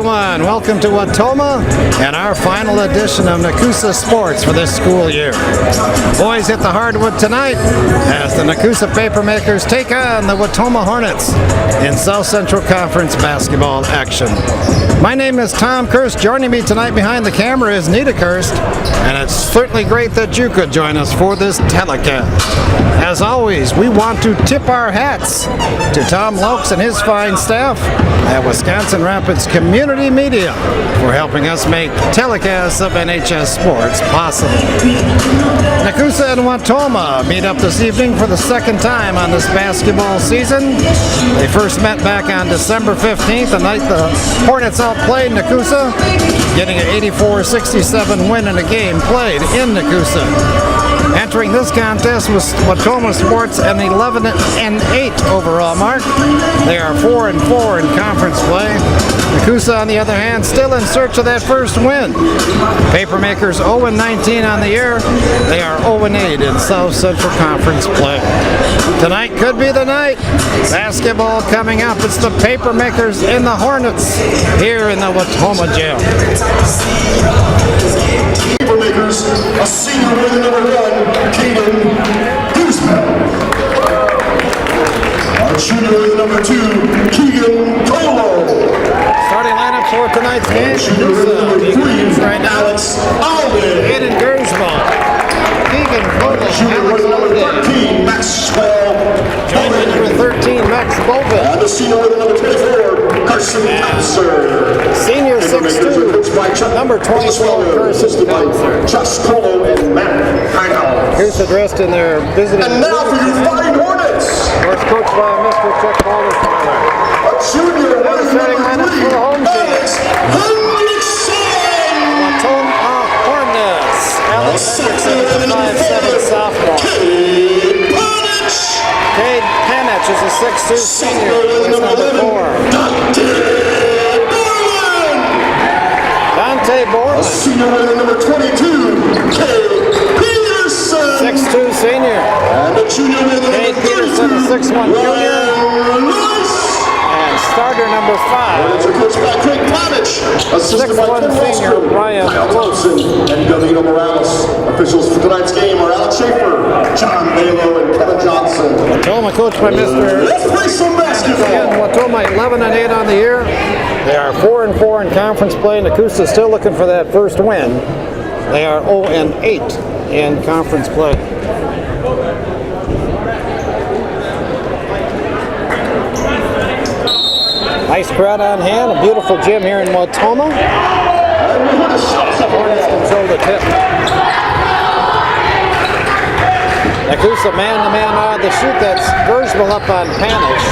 everyone. Welcome to Wautoma and our final edition of Nekoosa Sports for this school year. Boys hit the hardwood tonight as the Nekoosa Papermakers take on the Wautoma Hornets in South Central Conference basketball action. My name is Tom Kirst. Joining me tonight behind the camera is Nita Kirst, and it's certainly great that you could join us for this telecast. As always, we want to tip our hats to Tom Lokes and his fine staff at Wisconsin Rapids Community Media for helping us make telecasts of NHS sports possible. Nekoosa and Wautoma meet up this evening for the second time on this basketball season. They first met back on December 15th, the night the Hornets outplayed Nekoosa, getting an 84-67 win in a game played in Nekoosa. Entering this contest was Wautoma Sports an 11-8 overall mark. They are 4-4 in conference play. Nekoosa, on the other hand, still in search of that first win. Papermakers 0-19 on the year. They are 0-8 in South Central Conference play. Tonight could be the night. Basketball coming up. It's the Papermakers and the Hornets here in the Wautoma jail. Papermakers, a senior with number 1, Caden Gooseman. Our junior with number 2, Keegan Colo. Starting lineup for tonight's game. Junior with number 3, right now. Alex Alden. Aiden Gersball. Keegan Colo. Junior with number 13, Maxwell. Joined with number 13, Max Bovin. And the senior with number 24, Carson Thompson. Senior 6'2", number 24, Carson Thompson. Josh Colo and Matt Heinau. Here's addressed in their visiting. And now for your Fighting Hornets. It's coached by Mr. Chuck Baldersweiler. A junior with starting lineup for the home team. Alex Hendrickson. Wautoma Hornets. Alex Hendrickson is a 5'7" sophomore. Cade Panich is a 6'2" senior with number 4. Dante Borland. Senior with number 22, Cade Peterson. 6'2" senior. And the junior with number Cade Peterson, a 6'1" junior. And starter number 5. Coached by Craig Panich. Assisted by 6'1" senior Brian Thompson and Davino Morales. Officials for tonight's game are Alex Schaefer, John Balo, and Kevin Johnson. Wautoma coached by Mr. Let's play some basketball. Again, Wautoma 11-8 on the year. They are 4-4 in conference play. Nekoosa still looking for that first win. They are 0-8 in conference play. Nice crowd on hand. A beautiful gym here in Wautoma. Hornets control the tip. Nekoosa man-to-man out of the shoot. That's Gersball up on Panish.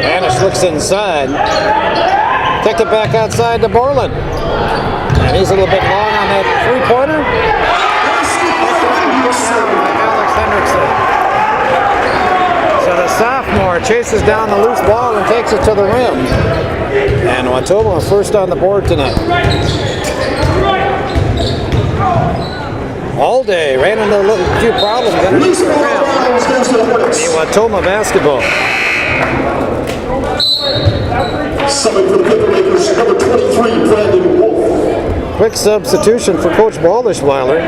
Panish looks inside. Kicked it back outside to Borland. And he's a little bit long on that three-pointer. Alex Hendrickson. So the sophomore chases down the loose ball and takes it to the rim. And Wautoma was first on the board tonight. All day ran into a few problems underneath the rim. The Wautoma basketball. Summing for the Papermakers, number 23, Brandon Wolf. Quick substitution for Coach Baldersweiler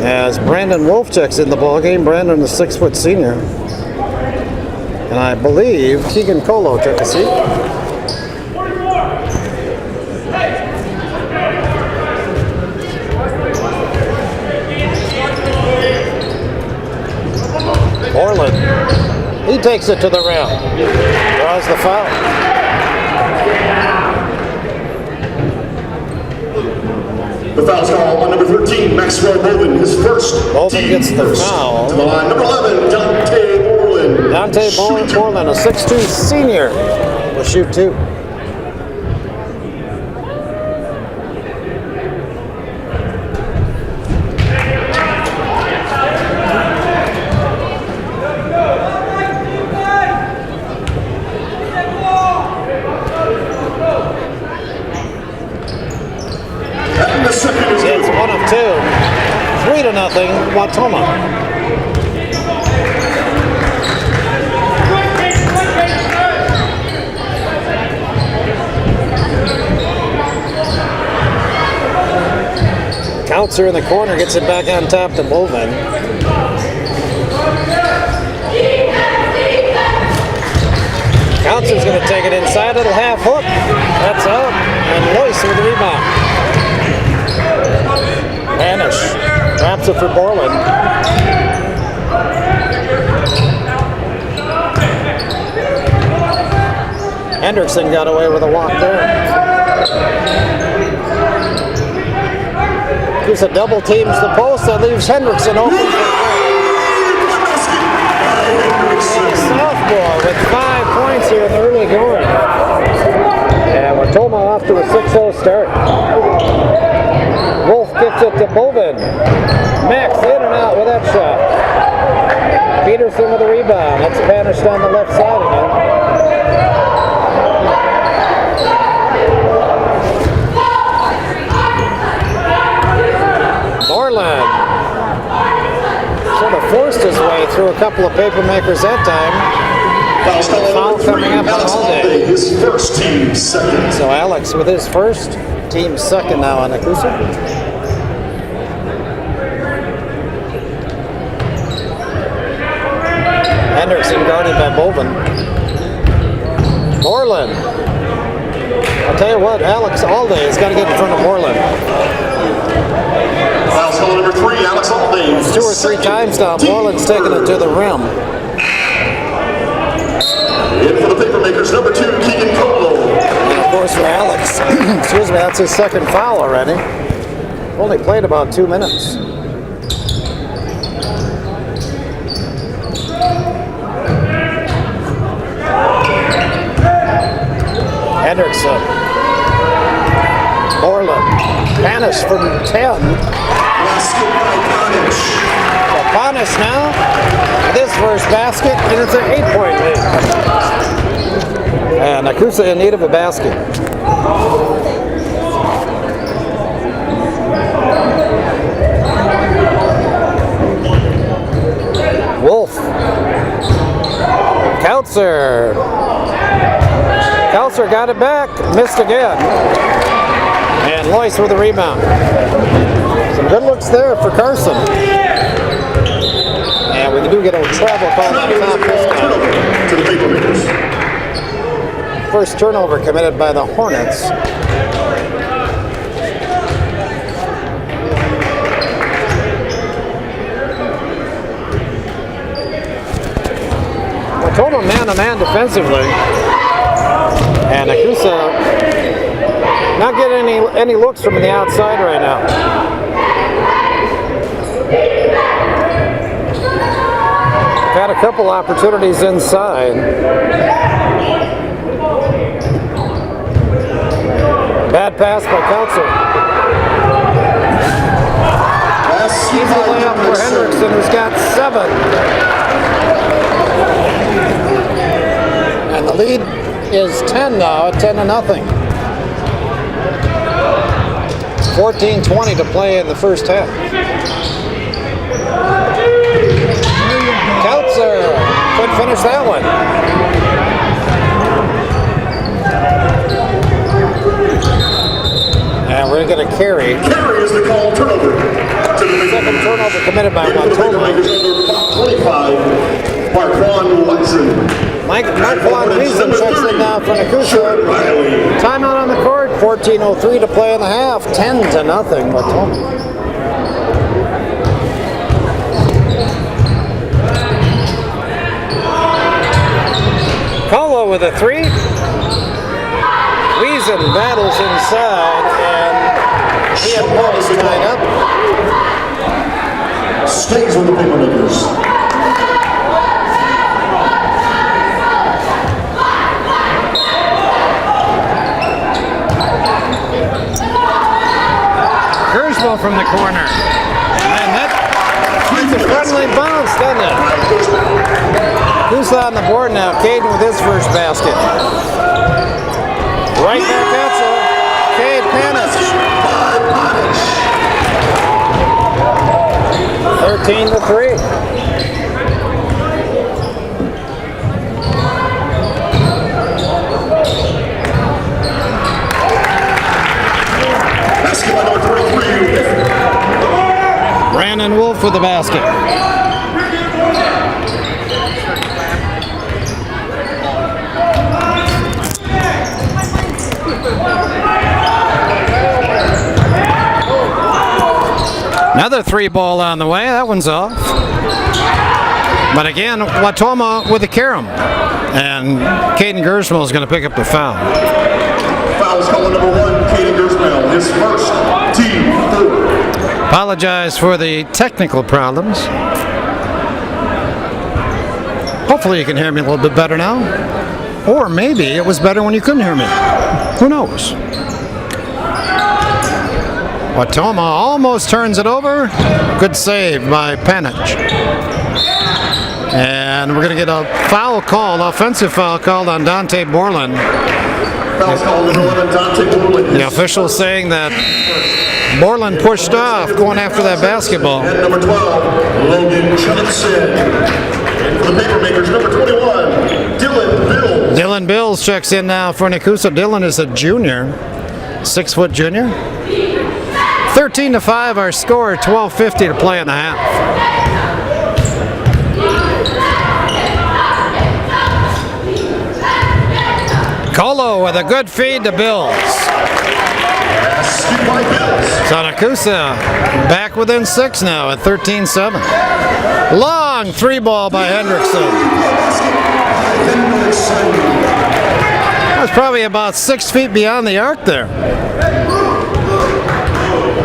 as Brandon Wolf checks in the ballgame. Brandon, the 6' senior. And I believe Keegan Colo took a seat. Borland, he takes it to the rim. Draws the foul. The foul's called on number 13, Maxwell Bovin, his first. Bovin gets the foul. To the line, number 11, Dante Borland. Dante Borland, a 6'2" senior, will shoot 2. It's 1 of 2. 3-0, Wautoma. Counselor in the corner gets it back on top to Bovin. Counselor's going to take it inside, little half hook. That's out, and Loyce with the rebound. Banish wraps it for Borland. Hendrickson got away with a walk there. Nekoosa double teams the post, that leaves Hendrickson open. Sophomore with 5 points here in the early going. And Wautoma off to a 6-0 start. Wolf gets it to Bovin. Max in and out with that shot. Peterson with the rebound. That's banished on the left side again. Borland sort of forced his way through a couple of paper makers that time. Foul coming up all day. His first team second. So Alex with his first, team second now on Nekoosa. Hendrickson guarded by Bovin. Borland. I'll tell you what, Alex all day has got to get in front of Borland. Foul trouble number 3, Alex Alday. 2 or 3 times now, Borland's taking it to the rim. In for the Papermakers, number 2, Keegan Colo. And of course for Alex, excuse me, that's his second foul already. Only played about 2 minutes. Hendrickson. Borland. Banish from 10. Panis now with his first basket, and it's an 8-point lead. And Nekoosa in need of a basket. Wolf. Counselor. Counselor got it back, missed again. And Loyce with the rebound. Some good looks there for Carson. And we do get a travel call on top this time. To the Papermakers. First turnover committed by the Hornets. Wautoma man-to-man defensively. And Nekoosa not getting any looks from the outside right now. Got a couple opportunities inside. Bad pass by Counselor. Easy layup for Hendrickson, who's got 7. And the lead is 10 now, at 10-0. 14:20 to play in the first half. Counselor couldn't finish that one. And we're going to carry. Carry is the call turnover. Second turnover committed by Wautoma. 25, Marquand Watson. Marquand Watson checks in now for Nekoosa. Timeout on the court. 14:03 to play in the half. 10-0 Wautoma. Colo with a 3. Wiesen battles inside, and he and Loyce tied up. Stays with the Papermakers. Kurzbo from the corner. And that gets a friendly bounce, doesn't it? Who's on the board now? Caden with his first basket. Right back at you. Cade Panis. 15-3. Basketball number 33. Brandon Wolf with the basket. Another 3-ball on the way. That one's off. But again, Wautoma with the carom. And Caden Gersmel is going to pick up the foul. Foul's called number 1, Caden Gersmel, his first, team foul. Apologize for the technical problems. Hopefully you can hear me a little bit better now. Or maybe it was better when you couldn't hear me. Who knows? Wautoma almost turns it over. Good save by Panich. And we're going to get a foul call, offensive foul called on Dante Borland. Foul's called number 11, Dante Borland. The official saying that Borland pushed off going after that basketball. And number 12, Logan Johnson. And for the Papermakers, number 21, Dylan Bills. Dylan Bills checks in now for Nekoosa. Dylan is a junior, 6-foot junior. 13-5 our score, 12:50 to play in the half. Colo with a good feed to Bills. So Nekoosa back within 6 now at 13-7. Long 3-ball by Hendrickson. That was probably about 6 feet beyond the arc there.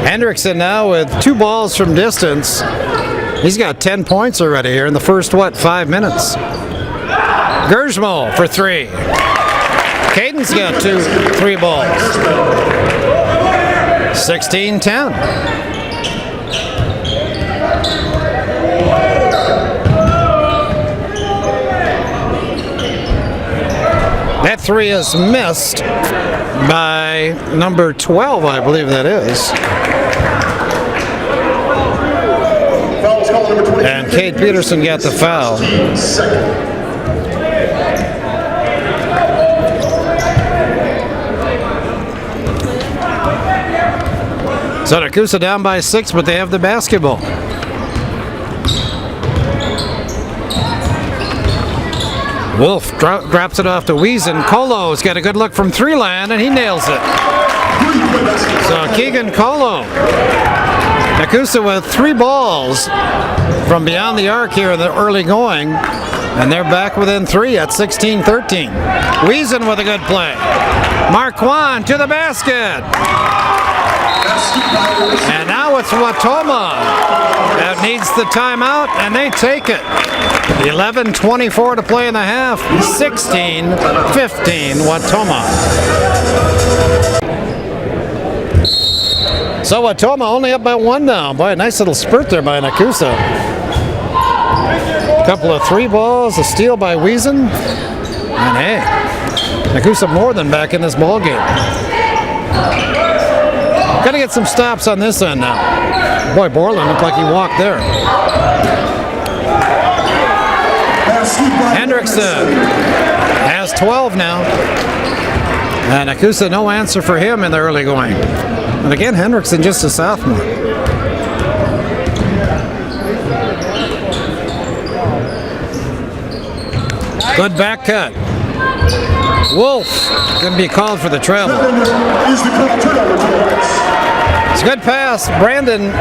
Hendrickson now with 2 balls from distance. He's got 10 points already here in the first, 5 minutes. Gersmel for 3. Caden's got 2 3 balls. 16-10. That 3 is missed by number 12, I believe that is. And Cade Peterson got the foul. So Nekoosa down by 6, but they have the basketball. Wolf drops it off to Wiesen. Colo's got a good look from 3-land, and he nails it. So Keegan Colo. Nekoosa with 3 balls from beyond the arc here in the early going, and they're back within 3 at 16-13. Wiesen with a good play. Marquand to the basket. And now it's Wautoma that needs the timeout, and they take it. 11:24 to play in the half. 16-15 Wautoma. So Wautoma only up by 1 now. Boy, a nice little spurt there by Nekoosa. A couple of 3 balls, a steal by Wiesen. And hey, Nekoosa more than back in this ball game. Got to get some stops on this end now. Boy, Borland looked like he walked there. Hendrickson has 12 now. And Nekoosa, no answer for him in the early going. And again, Hendrickson just a sophomore. Good back cut. Wolf going to be called for the travel. It's a good pass. Brandon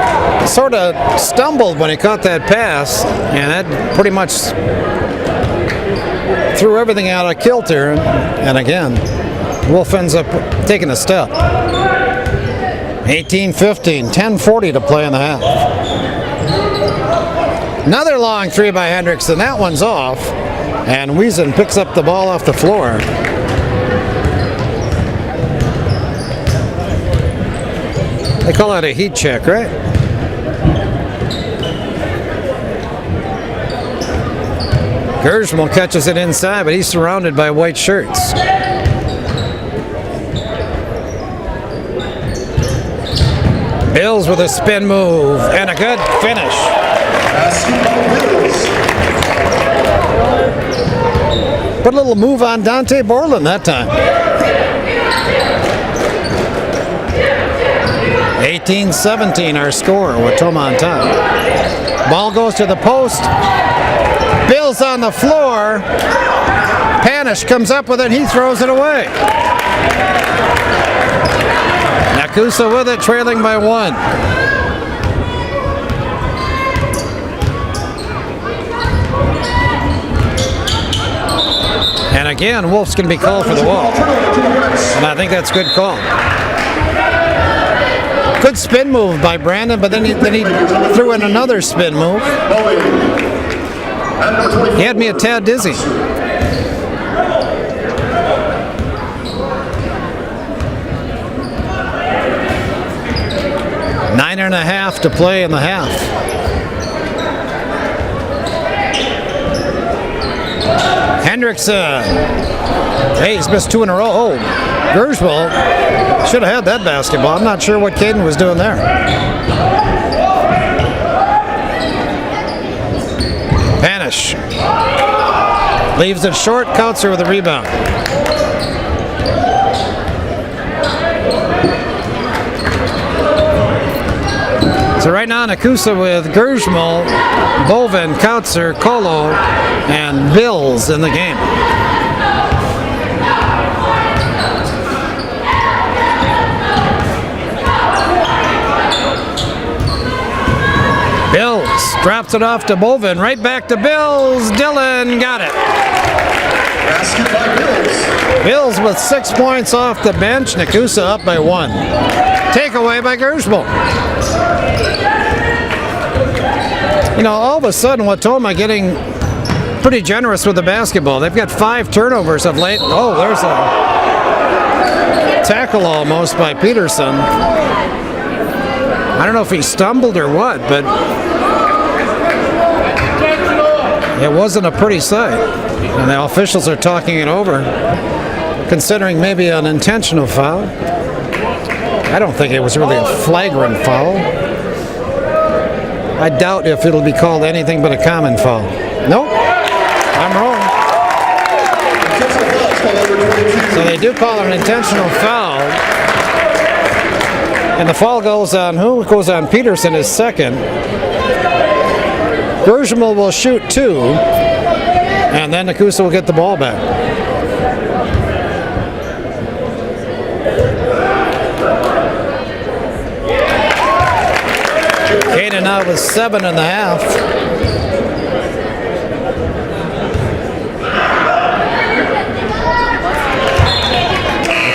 sort of stumbled when he caught that pass, and that pretty much threw everything out of kilter. And again, Wolf ends up taking a step. 18-15, 10:40 to play in the half. Another long 3 by Hendrickson. That one's off, and Wiesen picks up the ball off the floor. They call it a heat check, right? Gersmel catches it inside, but he's surrounded by white shirts. Bills with a spin move and a good finish. Put a little move on Dante Borland that time. 18-17 our score. Wautoma on top. Ball goes to the post. Bills on the floor. Panish comes up with it. He throws it away. Nekoosa with it, trailing by 1. And again, Wolf's going to be called for the wall. And I think that's a good call. Good spin move by Brandon, but then he threw in another spin move. He had me a tad dizzy. Nine and a half to play in the half. Hendrickson. Hey, he's missed 2 in a row. Oh, Gerswell should have had that basketball. I'm not sure what Caden was doing there. Panish. Leaves it short. Kautzer with a rebound. So right now, Nekoosa with Gersmal, Bovin, Kautzer, Kolo, and Bills in the game. Bills drops it off to Bovin, right back to Bills. Dillon got it. Basket by Bills. Bills with 6 points off the bench. Nekoosa up by 1. Takeaway by Gersmal. You know, all of a sudden, Wautoma getting pretty generous with the basketball. They've got 5 turnovers of late. Oh, there's a tackle almost by Peterson. I don't know if he stumbled or what, but it wasn't a pretty sight. And the officials are talking it over, considering maybe an intentional foul. I don't think it was really a flagrant foul. I doubt if it'll be called anything but a common foul. Nope, I'm wrong. So they do call it an intentional foul. And the foul goes on who? It goes on Peterson, his second. Gersmal will shoot 2. And then Nekoosa will get the ball back. Caden now with 7.5.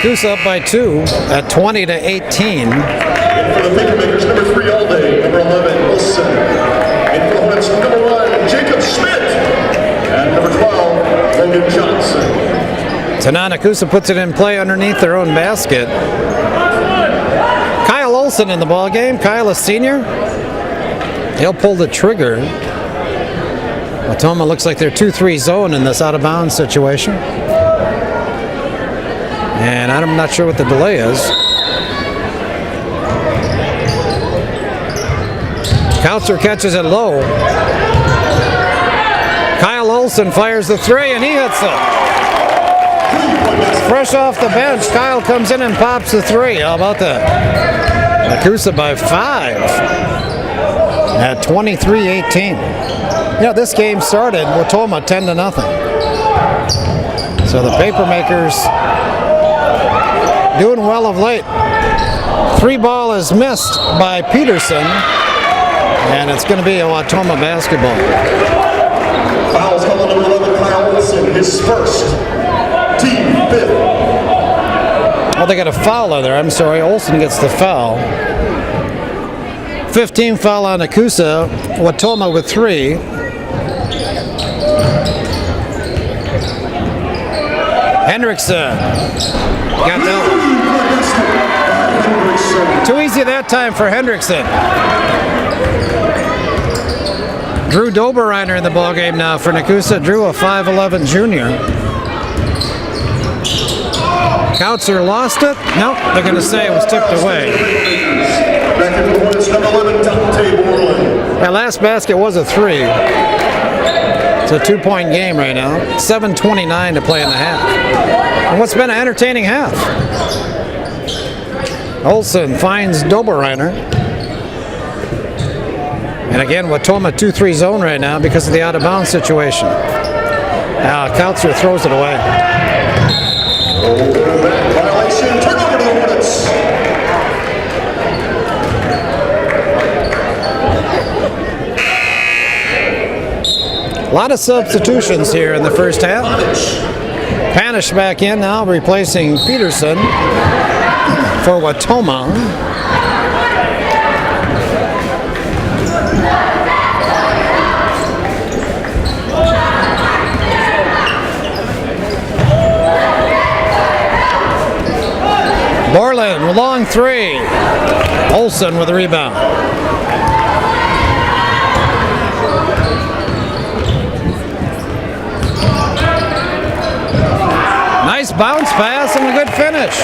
Nekoosa up by 2 at 20-18. For the Papermakers, number 3 all day, number 11, Wilson. In for the Hornets, number 1, Jacob Schmidt. And number 12, Logan Johnson. So now Nekoosa puts it in play underneath their own basket. Kyle Olson in the ball game. Kyle, a senior. He'll pull the trigger. Wautoma looks like they're 2-3 zone in this out of bounds situation. And I'm not sure what the delay is. Kautzer catches it low. Kyle Olson fires the 3 and he hits it. Fresh off the bench, Kyle comes in and pops the 3. How about that? Nekoosa by 5 at 23-18. You know, this game started Wautoma 10-0. So the Papermakers doing well of late. 3 ball is missed by Peterson, and it's going to be a Wautoma basketball. Fouls called on number 11, Kyle Wilson, his first, team 5th. Well, they got a foul on there. I'm sorry, Olson gets the foul. 15 foul on Nekoosa. Wautoma with 3. Hendrickson got that one. Too easy that time for Hendrickson. Drew Doberreiner in the ballgame now for Nekoosa. Drew, a 5'11 junior. Kautzer lost it. Nope, they're going to say it was tipped away. Borland. That last basket was a 3. It's a 2-point game right now. 7:29 to play in the half. And what's been an entertaining half? Olsen finds Doberreiner. And again, Wautoma 2-3 zone right now because of the out-of-bounds situation. Now, Kautzer throws it away. Violation, turnover to the Hornets. A lot of substitutions here in the first half. Panish back in now, replacing Peterson for Wautoma. Borland, long 3. Olsen with the rebound. Nice bounce pass and a good finish.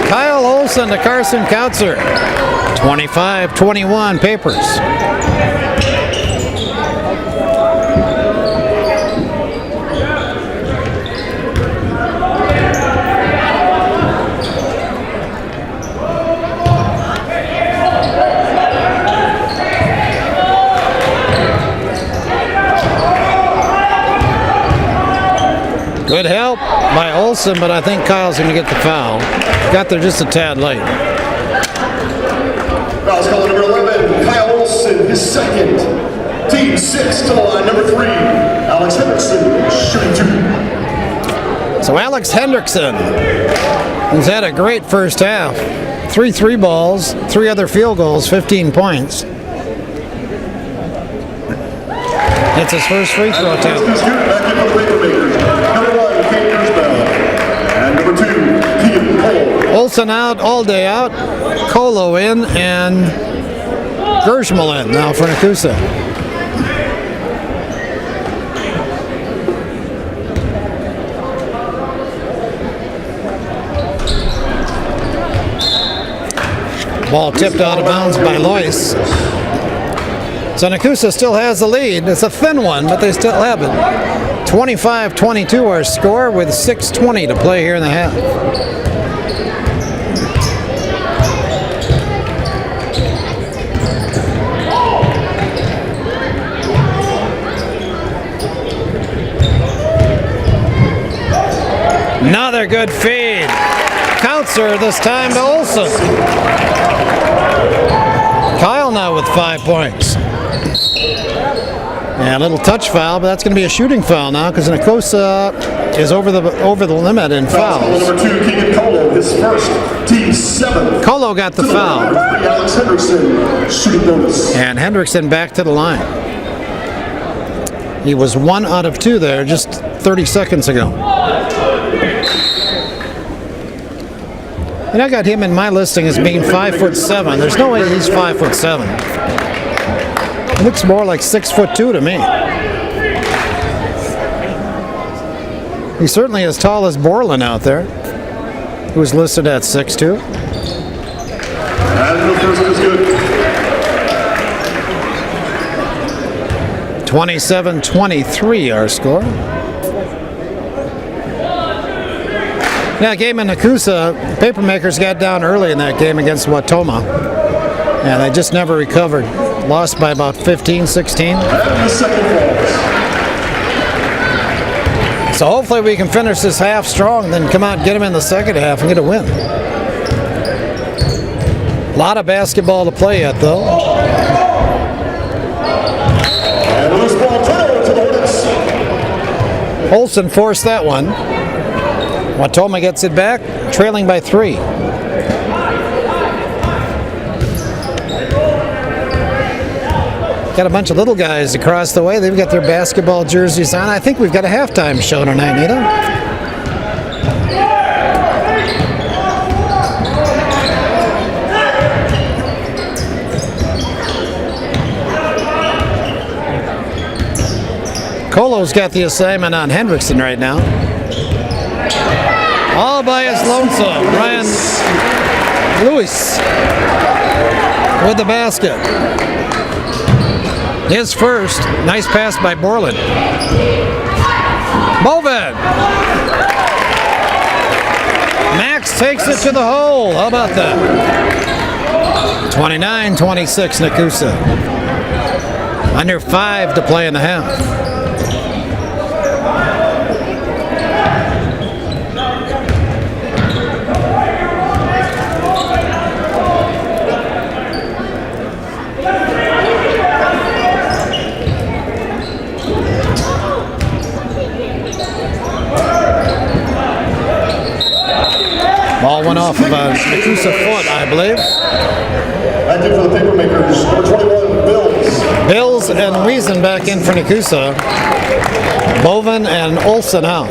Kyle Olsen to Carson Kautzer. 25-21 Papers. Good help by Olsen, but I think Kyle's going to get the foul. Got there just a tad late. Foul's called number 11, Kyle Olsen, his second. Team 6 to the line, number 3, Alex Hendrickson, shooting 2. So Alex Hendrickson, who's had a great first half. 3 3 balls, 3 other field goals, 15 points. It's his first free throw attempt. Back in the Papermakers. Number 1, Kate Gersbell. And number 2, Keegan Cole. Olsen out, all day out. Colo in, and Gershmal in now for Nekoosa. Ball tipped out of bounds by Lois. So Nekoosa still has the lead. It's a thin one, but they still have it. 25-22 our score with 6:20 to play here in the half. Another good feed. Kautzer this time to Olsen. Kyle now with 5 points. And a little touch foul, but that's going to be a shooting foul now because Nekoosa is over the limit in fouls. Number 2, Keegan Cole, his first, team 7. Colo got the foul. Number 3, Alex Hendrickson, shooting bonus. And Hendrickson back to the line. He was 1 out of 2 there just 30 seconds ago. And I got him in my listing as being 5'7". There's no way he's 5'7". He looks more like 6'2" to me. He's certainly as tall as Borland out there, who's listed at 6'2". And the first is good. 27-23 our score. That game in Nekoosa, Papermakers got down early in that game against Wautoma, and they just never recovered. Lost by about 15, 16. And the second falls. So hopefully we can finish this half strong, then come out and get them in the second half and get a win. A lot of basketball to play yet, though. And a loose ball turnover to the Hornets. Olsen forced that one. Wautoma gets it back, trailing by 3. Got a bunch of little guys across the way. They've got their basketball jerseys on. I think we've got a halftime show tonight, Nita. Colo's got the assignment on Hendrickson right now. All by his lonesome. Ryan Lewis with the basket. His first. Nice pass by Borland. Bovin. Max takes it to the hole. How about that? 29-26 Nekoosa. Under 5 to play in the half. Ball went off of a Nekoosa foot, I believe. Acting for the Papermakers, number 21, Bills. Bills and Wiesen back in for Nekoosa. Bovin and Olsen out.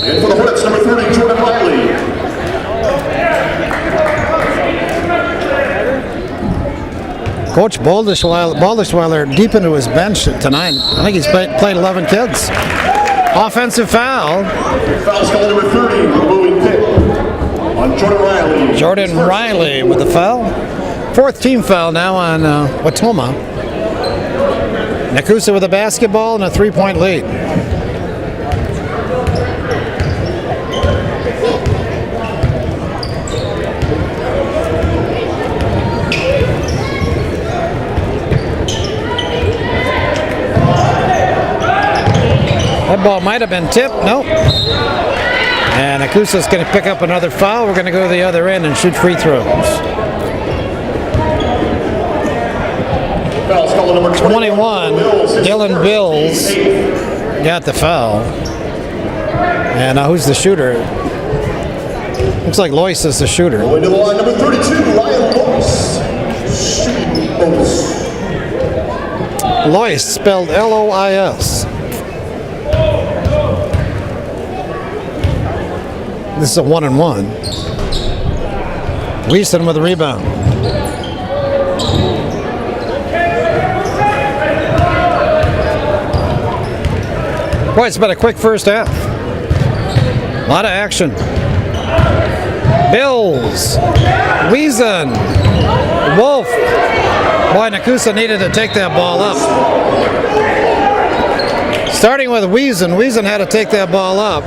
In for the Hornets, number 30, Jordan Riley. Coach Baldishweiler deep into his bench tonight. I think he's played 11 kids. Offensive foul. Foul's called number 30, moving pick on Jordan Riley. Jordan Riley with the foul. Fourth team foul now on Wautoma. Nekoosa with a basketball and a 3-point lead. That ball might have been tipped. Nope. And Nekoosa's going to pick up another foul. We're going to go to the other end and shoot free throws. Foul's called number 21, Dylan Bills got the foul. And who's the shooter? Looks like Lois is the shooter. Going to the line, number 32, Ryan Lois. Shooting bonus. Lois, spelled L-O-I-S. This is a 1-and-1. Wiesen with a rebound. Boy, it's been a quick first half. A lot of action. Bills. Wiesen. Wolf. Boy, Nekoosa needed to take that ball up. Starting with Wiesen. Wiesen had to take that ball up.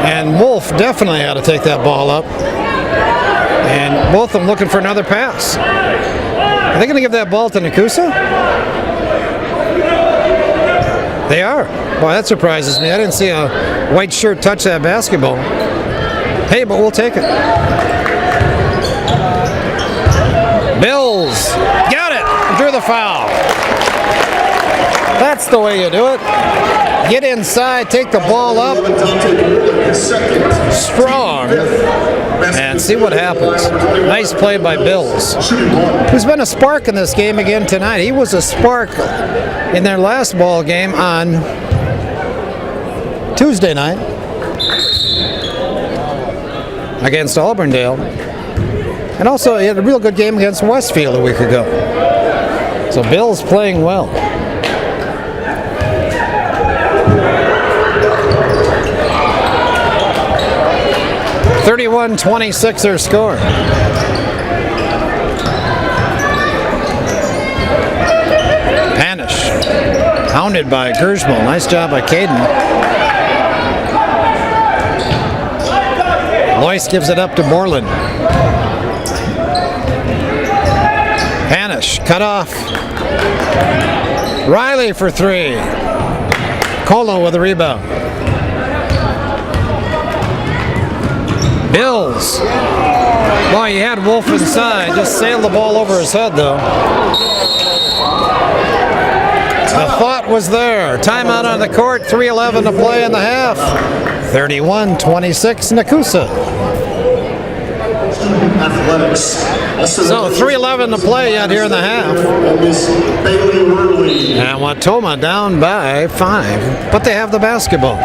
And Wolf definitely had to take that ball up. And both of them looking for another pass. Are they going to give that ball to Nekoosa? They are. Boy, that surprises me. I didn't see a white shirt touch that basketball. Hey, but we'll take it. Bills. Got it. Drew the foul. That's the way you do it. Get inside, take the ball up, strong, and see what happens. Nice play by Bills, who's been a spark in this game again tonight. He was a spark in their last ball game on Tuesday night against Auburndale. And also he had a real good game against Westfield a week ago. So Bills playing well. (31-26) their score. Panish, hounded by Gersmal. Nice job by Caden. Lois gives it up to Borland. Panish, cut off. Riley for three. Colo with a rebound. Bills. Boy, he had Wolf inside. Just sailed the ball over his head, though. The thought was there. Timeout on the court. 3:11 to play in the half. 31-26 Nekoosa. Athletics. So 3:11 to play yet here in the half. And Wautoma down by 5, but they have the basketball.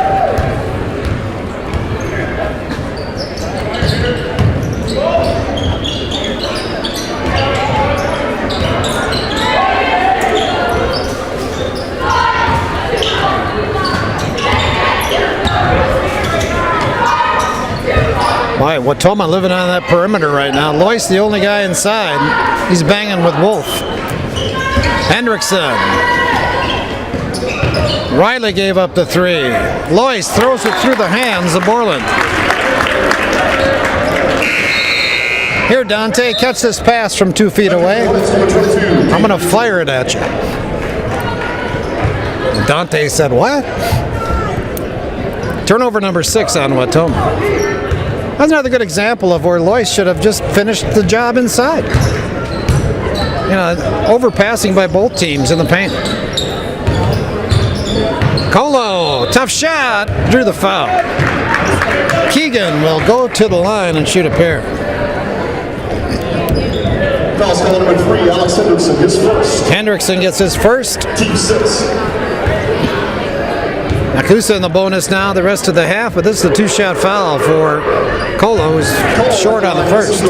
right, Wautoma living on that perimeter right now. Loyce, the only guy inside. He's banging with Wolf. Hendrickson. Riley gave up the 3. Loyce throws it through the hands of Borland. Here, Dante, catch this pass from 2 feet away. I'm going to fire it at you. Dante said, what? Turnover number 6 on Wautoma. That's another good example of where Loyce should have just finished the job inside. You know, overpassing by both teams in the paint. Colo, tough shot, drew the foul. Keegan will go to the line and shoot a pair. Foul's call number 3, Alex Hendrickson, his first. Hendrickson gets his first. Team 6. Nekoosa in the bonus now the rest of the half, but this is a 2-shot foul for Colo, who's short on the first.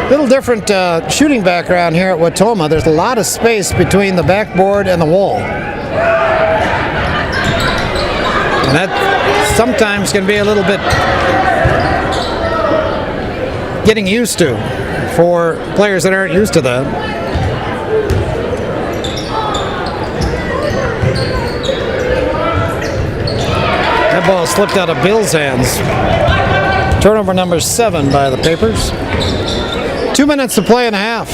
Little different shooting background here at Wautoma. There's a lot of space between the backboard and the wall. And that sometimes can be a little bit getting used to for players that aren't used to that. That ball slipped out of Bill's hands. Turnover number 7 by the Papers. 2 minutes to play and a half.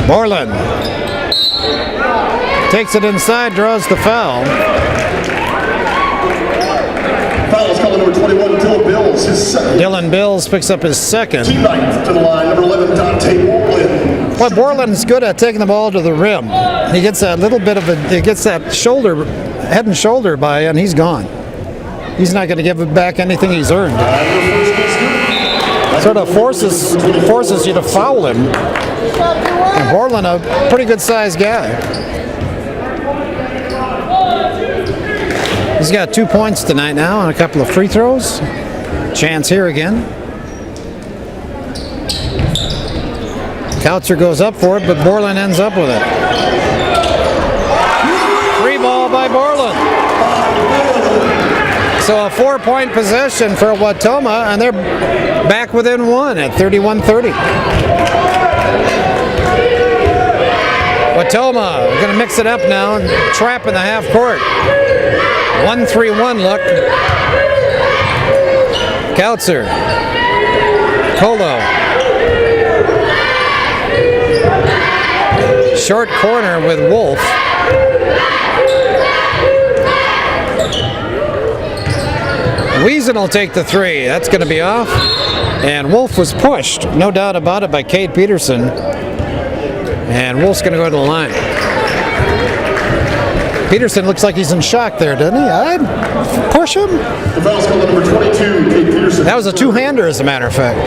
Borland takes it inside, draws the foul. Foul is called number 21, Dylan Bills, his second. Dylan Bills picks up his second. Team 9 to the line, number 11, Dante Borland. Well, Borland's good at taking the ball to the rim. He gets that little bit of he gets that shoulder, head and shoulder by, and he's gone. He's not going to give back anything he's earned. Sort of forces you to foul him. And Borland, a pretty good sized guy. He's got 2 points tonight now and a couple of free throws. Chance here again. Kautzer goes up for it, but Borland ends up with it. Free ball by Borland. So a 4-point possession for Wautoma, and they're back within 1 at 31-30. Wautoma going to mix it up now and trap in the half court. 1-3-1 look. Kautzer. Colo. Short corner with Wolf. Wiesen will take the 3. That's going to be off. And Wolf was pushed, no doubt about it, by Cade Peterson. And Wolf's going to go to the line. Peterson looks like he's in shock there, doesn't he? I'd push him. The foul's called number 22, Cade Peterson. That was a 2-hander, as a matter of fact.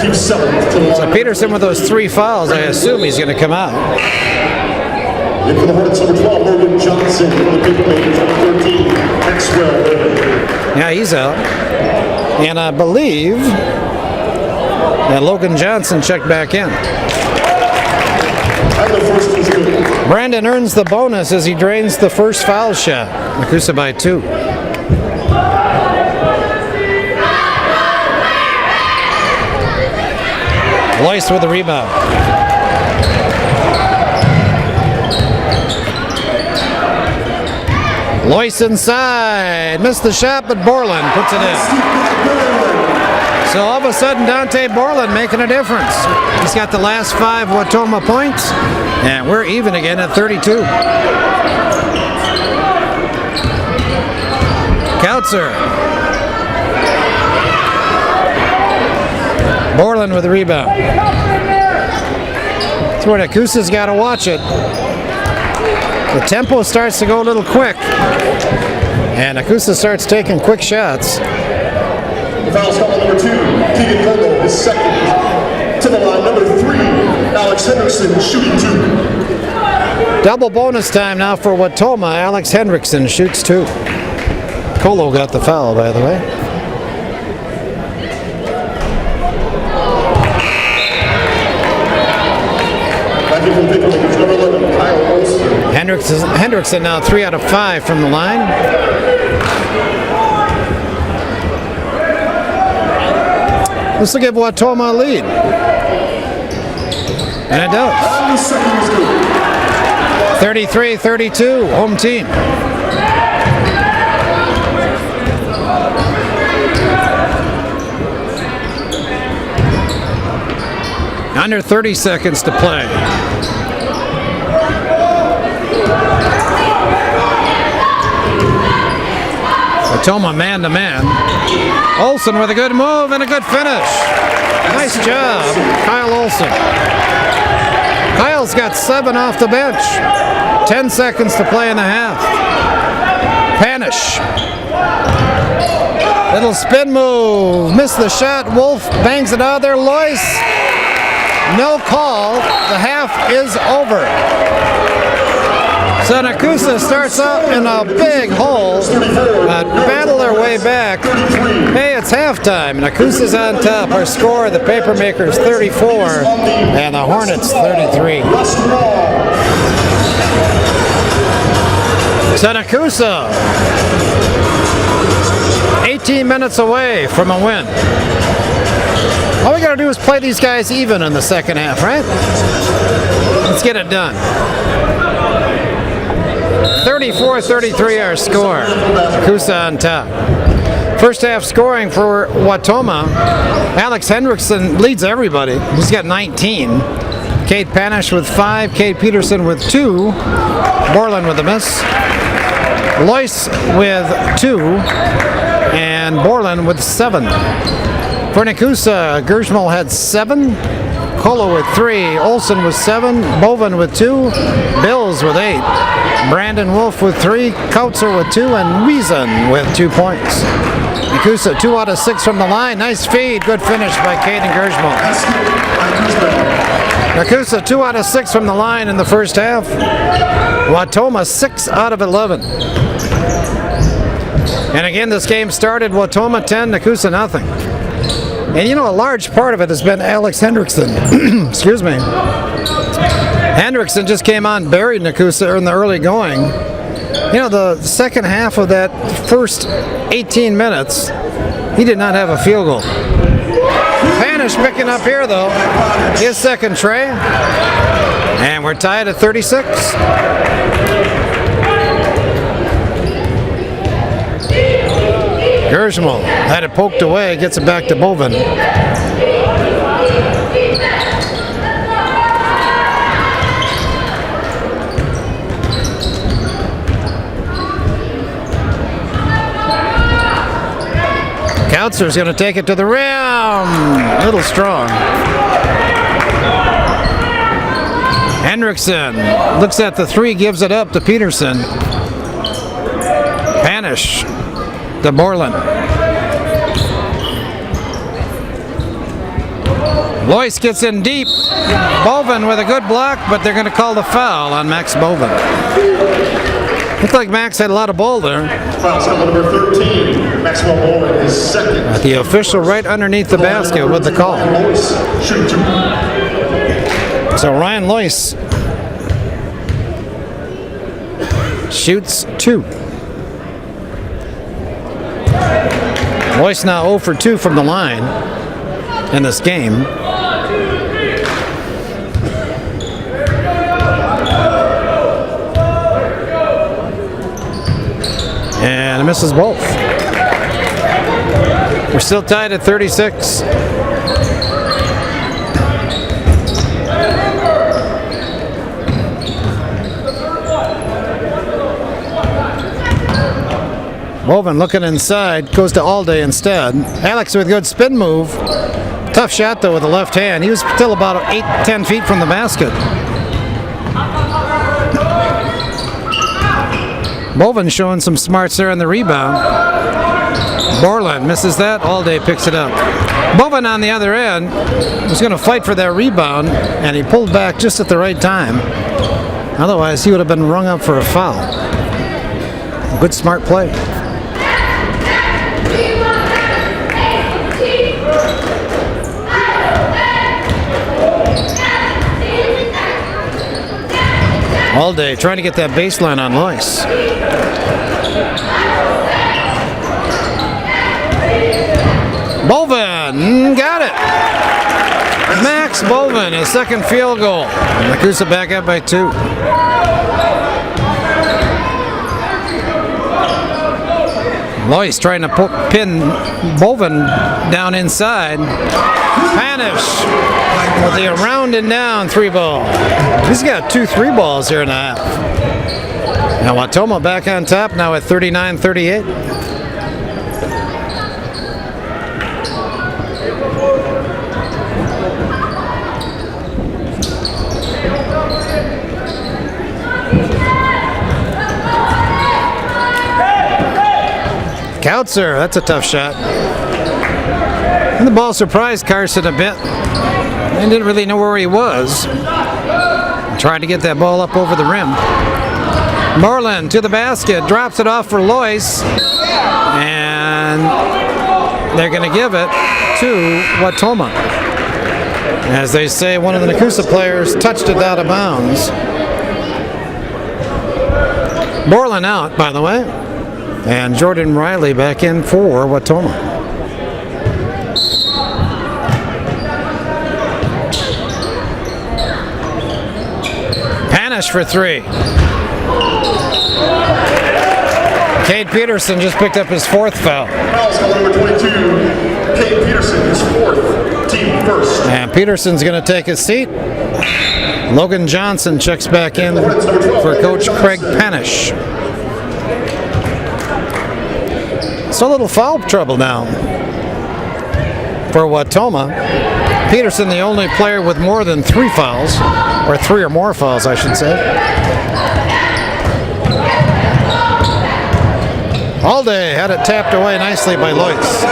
Team 7 to the line. So Peterson with those 3 fouls, I assume he's going to come out. In for the Hornets, number 12, Logan Johnson. For the Papermakers, number 13, Maxwell. Yeah, he's out. And I believe that Logan Johnson checked back in. And the first is good. Brandon earns the bonus as he drains the first foul shot. Nekoosa by 2. Loyce with the rebound. Loyce inside. Missed the shot, but Borland puts it in. So all of a sudden, Dante Borland making a difference. He's got the last 5 Wautoma points, and we're even again at 32. Kautzer. Borland with the rebound. That's where Nekoosa's got to watch it. The tempo starts to go a little quick, and Nekoosa starts taking quick shots. The foul's called number 2, Keegan Colo, his second. To the line, number 3, Alex Hendrickson, shooting 2. Double bonus time now for Wautoma. Alex Hendrickson shoots 2. Colo got the foul, by the way. Backing for the Papermakers, number 11, Kyle Olson. Hendrickson now 3 out of 5 from the line. This will give Wautoma a lead. And it does. 33-32, home team. Under 30 seconds to play. Wautoma man-to-man. Olson with a good move and a good finish. Nice job, Kyle Olson. Kyle's got 7 off the bench. 10 seconds to play in the half. Panish. Little spin move. Missed the shot. Wolf bangs it out of there. Lois. No call. The half is over. So Nekoosa starts out in a big hole, but battle their way back. Hey, it's halftime. Nekoosa's on top. Our score, the Papermakers 34 and the Hornets 33. So Nekoosa, 18 minutes away from a win. All we got to do is play these guys even in the second half, right? Let's get it done. 34-33 our score. Nekoosa on top. First half scoring for Wautoma. Alex Hendrickson leads everybody. He's got 19. Kate Panish with 5. Kate Peterson with 2. Borland with a miss. Lois with 2. And Borland with 7. For Nekoosa, Gershmal had 7. Kolo with 3, Olson with 7, Boven with 2, Bills with 8, Brandon Wolf with 3, Kautzer with 2, and Wiesen with 2 points. Nekoosa 2 out of 6 from the line. Nice feed. Good finish by Caden Gershmal. Nekoosa 2 out of 6 from the line in the first half. Wautoma 6 out of 11. And again, this game started Wautoma 10, Nekoosa nothing. And you know, a large part of it has been Alex Hendrickson. Excuse me. Hendrickson just came on, buried Nekoosa in the early going. You know, the second half of that first 18 minutes, he did not have a field goal. Panish picking up here, though. His second tray. And we're tied at 36. Gershmal had it poked away, gets it back to Boven. Kautzer's going to take it to the rim. A little strong. Hendrickson looks at the 3, gives it up to Peterson. Panish to Borland. Lois gets in deep. Boven with a good block, but they're going to call the foul on Max Boven. Looked like Max had a lot of ball there. Foul shot number 13, Maxwell Boven is second. The official right underneath the basket with the call. So Ryan Lois shoots 2. Lois now 0 for 2 from the line in this game. And misses both. We're still tied at 36. Boven looking inside, goes to Alday instead. Alex with a good spin move. Tough shot though with the left hand. He was still about 8-10 feet from the basket. Boven showing some smarts there on the rebound. Borland misses that. Alday picks it up. Boven on the other end was going to fight for that rebound, and he pulled back just at the right time. Otherwise, he would have been rung up for a foul. Good smart play. All day trying to get that baseline on Loyce. Bovin got it. Max Bovin, his second field goal. Nekoosa back up by 2. Loyce trying to pin Bovin down inside. Panish with the around and down 3-ball. He's got 2 3-balls here in the half. Now Wautoma back on top now at 39-38. Kautzer, that's a tough shot. And the ball surprised Carson a bit. He didn't really know where he was. Tried to get that ball up over the rim. Moreland to the basket, drops it off for Loyce. And they're going to give it to Wautoma. As they say, one of the Nekoosa players touched it out of bounds. Moreland out, by the way. And Jordan Riley back in for Wautoma. Panish for 3. Cade Peterson just picked up his 4th foul. Fouls on number 22, Cade Peterson, his 4th, team first. And Peterson's going to take his seat. Logan Johnson checks back in for Coach Craig Panish. So a little foul trouble now for Wautoma. Peterson, the only player with more than 3 fouls, or 3 or more fouls, I should say. Alday had it tapped away nicely by Loyce.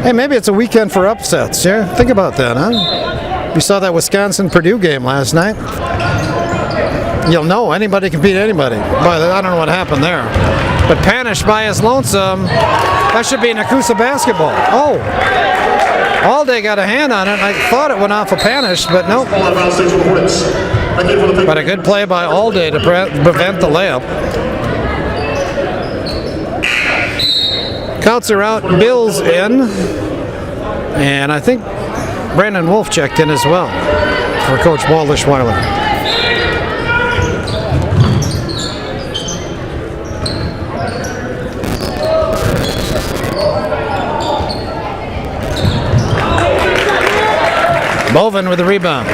Hey, maybe it's a weekend for upsets. Yeah, think about that, huh? We saw that Wisconsin-Purdue game last night. You'll know anybody can beat anybody. But I don't know what happened there. But Panish by his lonesome. That should be Nekoosa basketball. Oh, Alday got a hand on it. I thought it went off of Panish, but nope. But a good play by Alday to prevent the layup. Kautzer out, Bills in. And I think Brandon Wolf checked in as well for Coach Waldischweiler. Bovin with the rebound.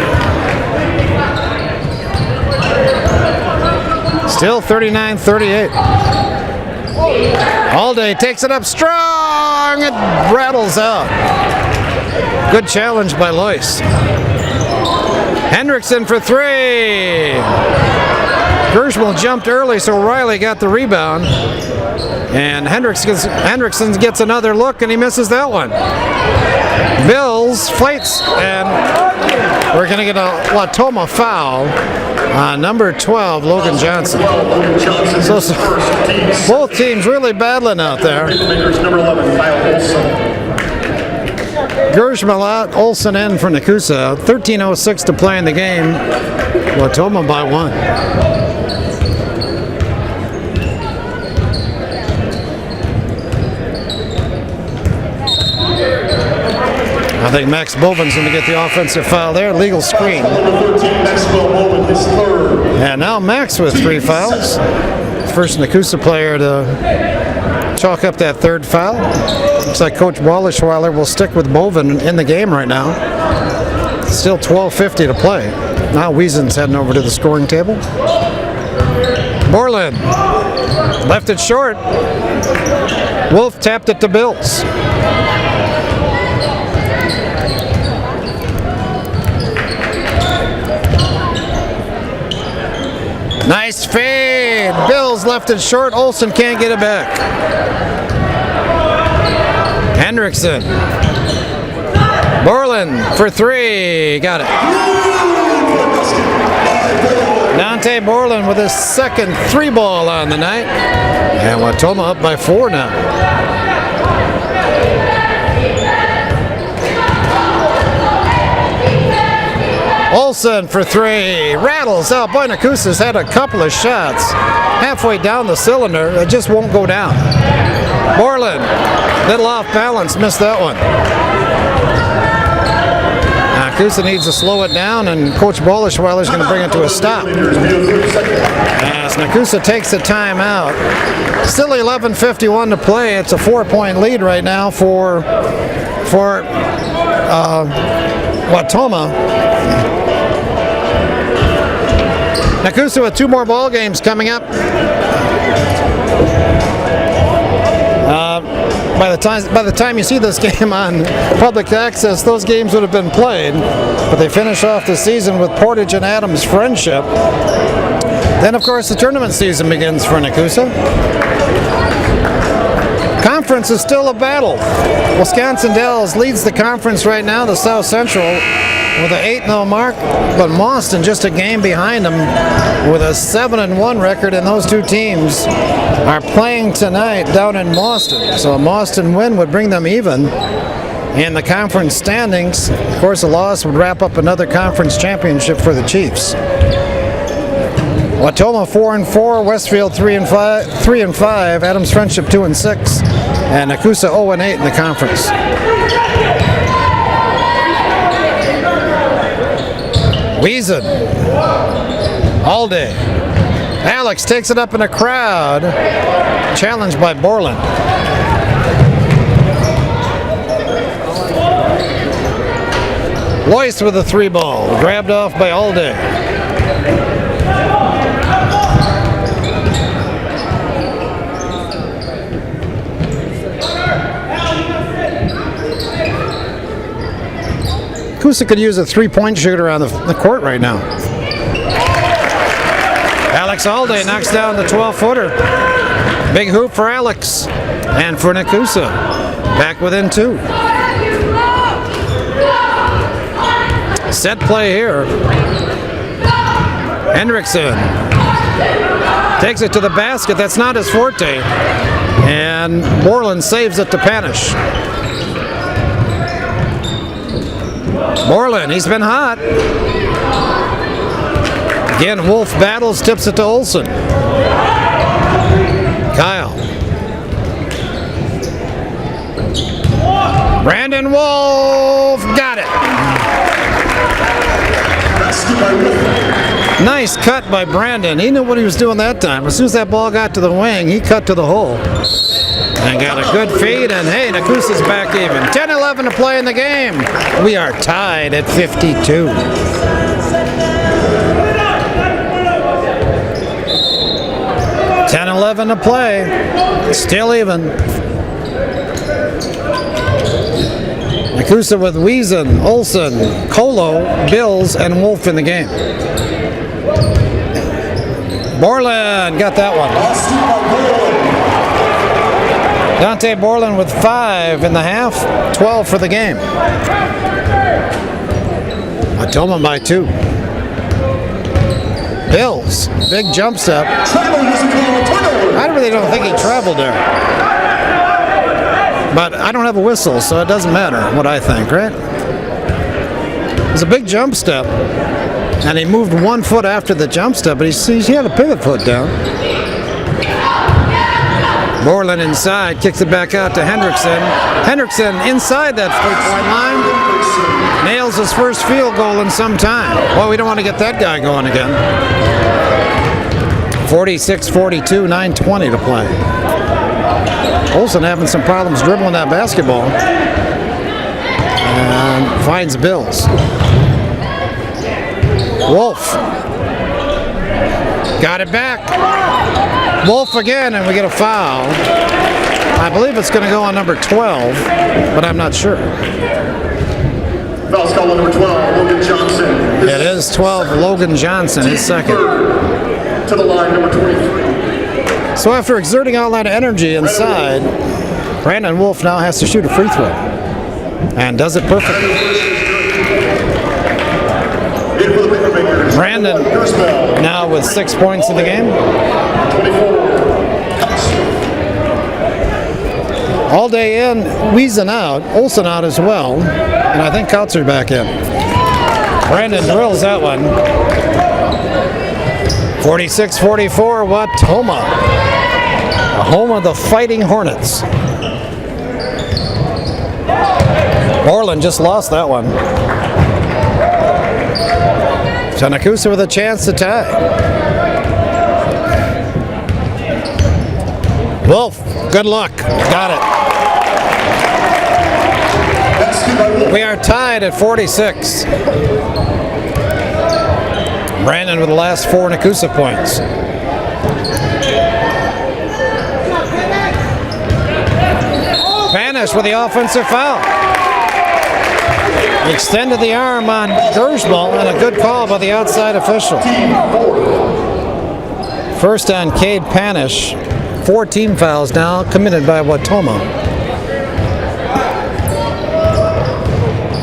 Still 39-38. Alday takes it up strong. It rattles out. Good challenge by Loyce. Hendrickson for 3. Gershwell jumped early, so Riley got the rebound. And Hendrickson gets another look, and he misses that one. Bills fights, and we're going to get a Wautoma foul on number 12, Logan Johnson. So both teams really battling out there. Gershwell out, Olsen in for Nekoosa. 13:06 to play in the game. Wautoma by 1. I think Max Bovin's going to get the offensive foul there. Legal screen. And now Max with 3 fouls. First Nekoosa player to chalk up that 3rd foul. Looks like Coach Waldischweiler will stick with Bovin in the game right now. Still 12:50 to play. Now Wiesen's heading over to the scoring table. Borland left it short. Wolf tapped it to Bills. Nice fade. Bills left it short. Olsen can't get it back. Hendrickson. Borland for 3. Got it. Dante Borland with his second 3-ball on the night. And Wautoma up by 4 now. Olsen for three. Rattles out. Boy, Nekoosa's had a couple of shots halfway down the cylinder. It just won't go down. Borland, little off balance, missed that one. Nekoosa needs to slow it down, and Coach Bolishweiler's going to bring it to a stop. As Nekoosa takes the timeout. Still 11:51 to play. It's a 4-point lead right now for Wautoma. Nekoosa with 2 more ball games coming up. By the time you see this game on public access, those games would have been played. But they finish off the season with Portage and Adams Friendship. Then, of course, the tournament season begins for Nekoosa. Conference is still a battle. Wisconsin Dells leads the conference right now, the South Central, with an 8-0 mark, but Mauston just a game behind them with a 7-1 record, and those two teams are playing tonight down in Mauston. So a Mauston win would bring them even in the conference standings. Of course, a loss would wrap up another conference championship for the Chiefs. Wautoma 4-4, Westfield 3-5, Adams Friendship 2-6, and Nekoosa 0-8 in the conference. Wiesen, all day. Alex takes it up in a crowd, challenged by Borland. Loyce with a 3-ball, grabbed off by all day. Nekoosa could use a 3-point shooter on the court right now. Alex Alday knocks down the 12-footer. Big hoop for Alex and for Nekoosa. Back within 2. Set play here. Hendrickson takes it to the basket. That's not his forte. And Borland saves it to Panish. Borland, he's been hot. Again, Wolf battles, tips it to Olsen. Kyle. Brandon Wolf got it. Nice cut by Brandon. He knew what he was doing that time. As soon as that ball got to the wing, he cut to the hole. And got a good feed, and hey, Nekoosa's back even. 10-11 to play in the game. We are tied at 52. $10-11 to play. Still even. Nekoosa with Wiesen, Olsen, Colo, Bills, and Wolf in the game. Borland got that one. Dante Borland with 5 in the half, 12 for the game. Wautoma by 2. Bills, big jump step. I really don't think he traveled there. But I don't have a whistle, so it doesn't matter what I think, right? It was a big jump step. And he moved 1 foot after the jump step, but he had a pivot foot down. Borland inside, kicks it back out to Hendrickson. Hendrickson inside that 3-point line. Nails his first field goal in some time. Well, we don't want to get that guy going again. 46-42, 9:20 to play. Olsen having some problems dribbling that basketball. And finds Bills. Wolf. Got it back. Wolf again, and we get a foul. I believe it's going to go on number 12, but I'm not sure. Foul's called on number 12, Logan Johnson. It is 12, Logan Johnson, his second. To the line, number 23. So after exerting all that energy inside, Brandon Wolf now has to shoot a free throw. And does it perfectly. Brandon now with 6 points in the game. All day in, Wiesen out, Olsen out as well, and I think Kautzer back in. Brandon drills that one. 46-44, Wautoma. The home of the Fighting Hornets. Orland just lost that one. So Nekoosa with a chance to tie. Wolf, good luck. Got it. We are tied at 46. Brandon with the last 4 Nekoosa points. Panish with the offensive foul. He extended the arm on Gersmal, and a good call by the outside official. First on Cade Panish. 4 team fouls now committed by Wautoma.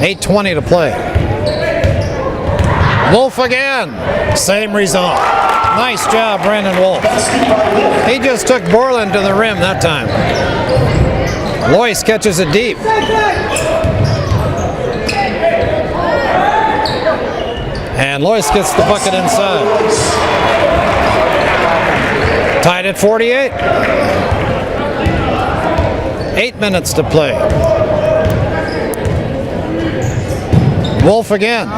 8:20 to play. Wolf again. Same result. Nice job, Brandon Wolf. He just took Borland to the rim that time. Loyce catches it deep. And Loyce gets the bucket inside. Tied at 48. 8 minutes to play. Wolf again.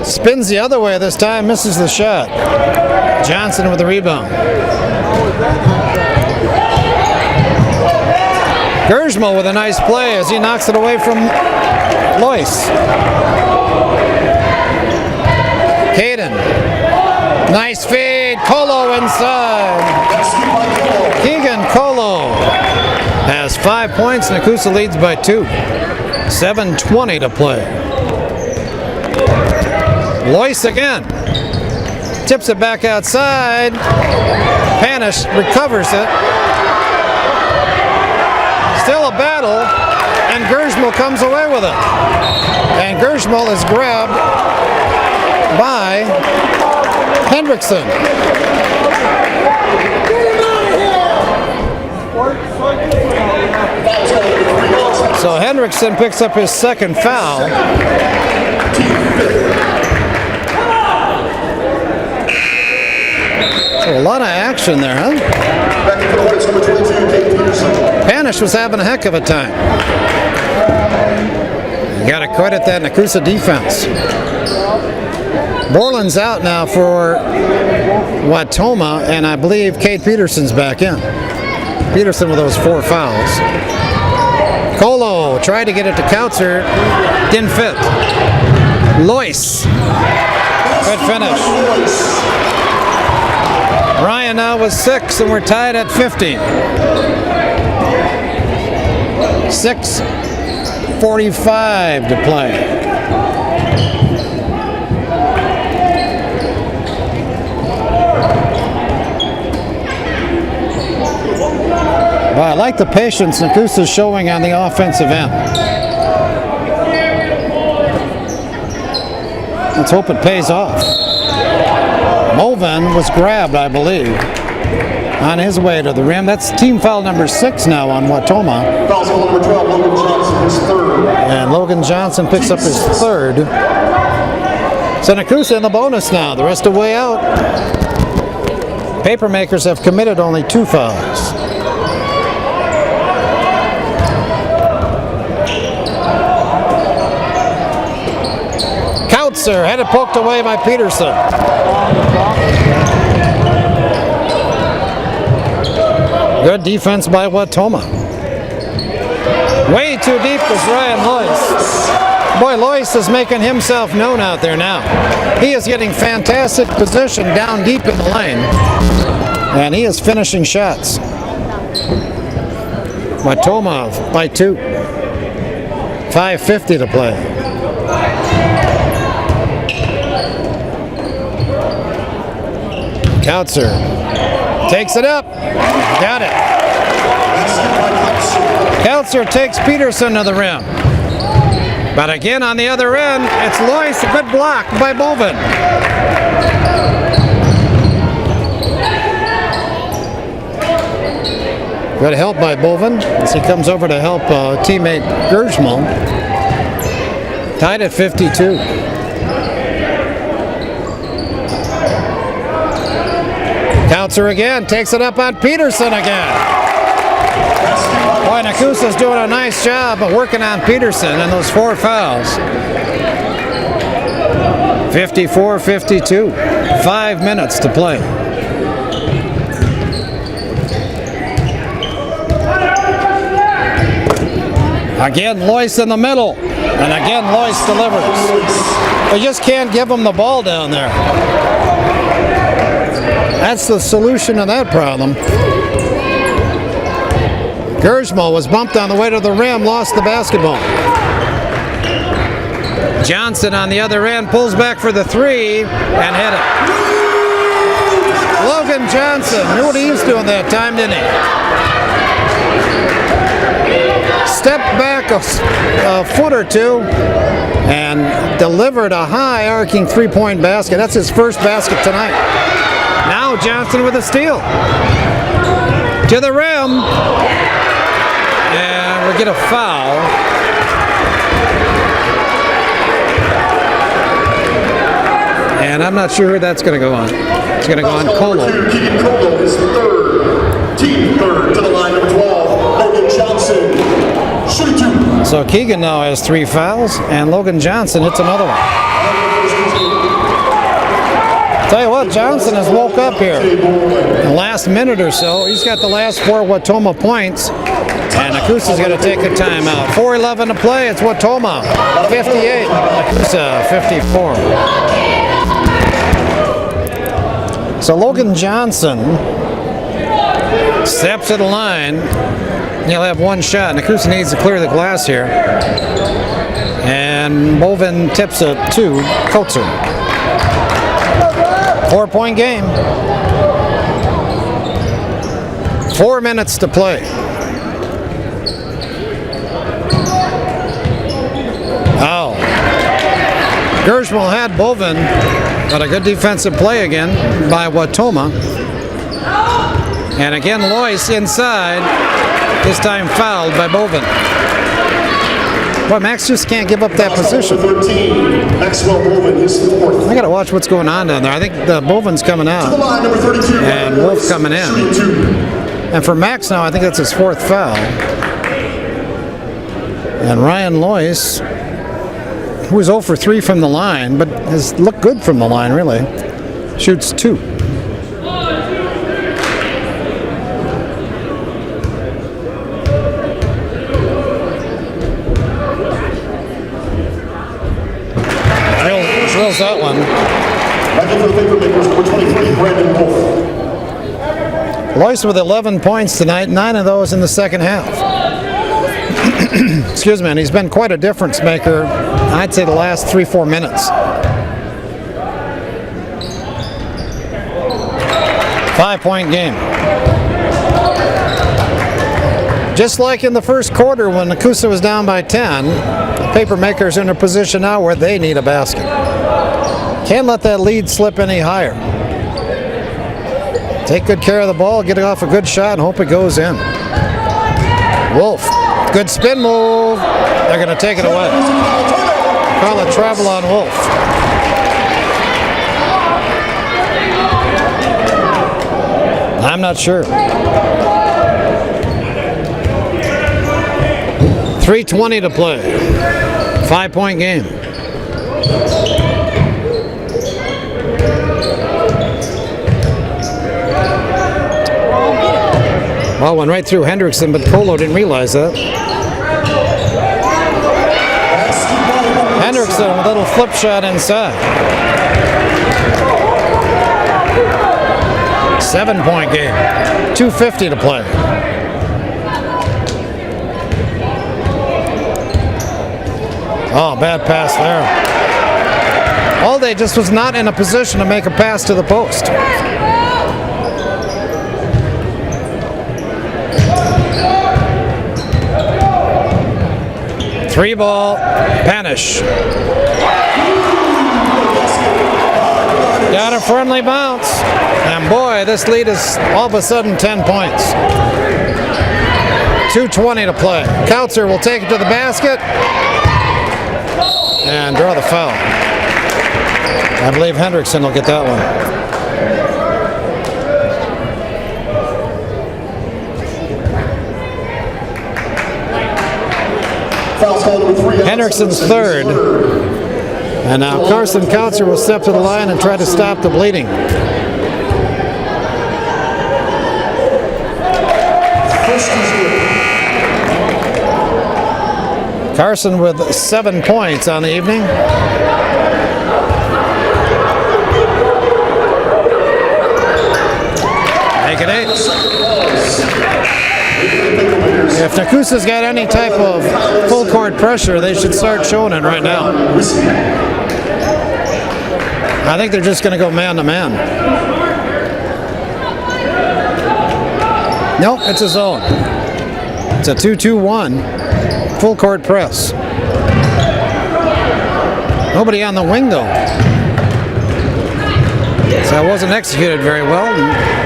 Spins the other way this time, misses the shot. Johnson with the rebound. Gersmal with a nice play as he knocks it away from Loyce. Caden. Nice feed. Colo inside. Keegan Colo has 5 points. Nekoosa leads by 2. 7:20 to play. Loyce again. Tips it back outside. Panish recovers it. Still a battle, and Gersmal comes away with it. And Gersmal is grabbed by Hendrickson. So Hendrickson picks up his second foul. So a lot of action there, huh? Panish was having a heck of a time. You got to credit that Nekoosa defense. Borland's out now for Wautoma, and I believe Cade Peterson's back in. Peterson with those 4 fouls. Colo tried to get it to Kautzer, didn't fit. Loyce, good finish. Ryan now with 6, and we're tied at 50. 6:45 to play. Well, I like the patience Nekoosa's showing on the offensive end. Let's hope it pays off. Mulvan was grabbed, I believe, on his way to the rim. That's team foul number 6 now on Wautoma. Foul number 12, Logan Johnson, his 3rd. And Logan Johnson picks up his 3rd. So Nekoosa in the bonus now. The rest of the way out. Papermakers have committed only 2 fouls. Kautzer had it poked away by Peterson. Good defense by Wautoma. Way too deep was Ryan Loyce. Boy, Loyce is making himself known out there now. He is getting fantastic position down deep in the lane. And he is finishing shots. Wautoma by 2. 5:50 to play. Kautzer takes it up. Got it. Kautzer takes Peterson to the rim. But again on the other end, it's Loyce. A good block by Boven. Good help by Boven as he comes over to help teammate Gersmal. Tied at 52. Kautzer again, takes it up on Peterson again. Boy, Nekoosa's doing a nice job of working on Peterson and those 4 fouls. 54-52, 5 minutes to play. Again, Loyce in the middle, and again, Loyce delivers. They just can't give him the ball down there. That's the solution to that problem. Gersmo was bumped on the way to the rim, lost the basketball. Johnson on the other end pulls back for the 3 and hit it. Logan Johnson knew what he was doing that time, didn't he? Stepped back a foot or two and delivered a high arcing 3-point basket. That's his first basket tonight. Now Johnson with a steal. To the rim. And we'll get a foul. And I'm not sure who that's going to go on. It's going to go on Colo. Keegan Colo is third. Team third to the line, number 12, Logan Johnson. Shooting 2. So Keegan now has 3 fouls, and Logan Johnson hits another one. Tell you what, Johnson has woke up here. In the last minute or so, he's got the last 4 Wautoma points, and Nekoosa's going to take a timeout. 4:11 to play. It's Wautoma 58, Nekoosa 54. So Logan Johnson steps to the line. He'll have 1 shot. Nekoosa needs to clear the glass here. And Bovin tips it to Kautzer. 4-point game. 4 minutes to play. Oh. Gersmo had Bovin, but a good defensive play again by Wautoma. And again, Loyce inside, this time fouled by Bovin. Boy, Max just can't give up that position. 13, Maxwell Bovin is 4th. I got to watch what's going on down there. I think the Bovin's coming out. To the line, number 32, And Wolf's coming in. And for Max now, I think that's his 4th foul. And Ryan Loyce, who was 0 for 3 from the line, but has looked good from the line, really, shoots 2. Drills that one. Back in for the paper makers, number 23, Brandon Wolf. Loyce with 11 points tonight, 9 of those in the second half. Excuse me, and he's been quite a difference maker, I'd say, the last 3-4 minutes. 5-point game. Just like in the first quarter when Nekoosa was down by 10, the paper makers are in a position now where they need a basket. Can't let that lead slip any higher. Take good care of the ball, get it off a good shot, and hope it goes in. Wolf, good spin move. They're going to take it away. Call a travel on Wolf. I'm not sure. 3:20 to play. 5-point game. Well, went right through Hendrickson, but Colo didn't realize that. Hendrickson, a little flip shot inside. 7-point game. 2:50 to play. Oh, bad pass there. Alday just was not in a position to make a pass to the post. Three ball, Panish. Got a friendly bounce. And boy, this lead is all of a sudden 10 points. 2:20 to play. Kautzer will take it to the basket and draw the foul. I believe Hendrickson will get that one. call number 3. Hendrickson's third. And now Carson Kautzer will step to the line and try to stop the bleeding. Carson with 7 points on the evening. Make it 8. If Nekoosa's got any type of full court pressure, they should start showing it right now. I think they're just going to go man to man. Nope, it's a zone. It's a 2-2-1 full court press. Nobody on the wing though. So that wasn't executed very well.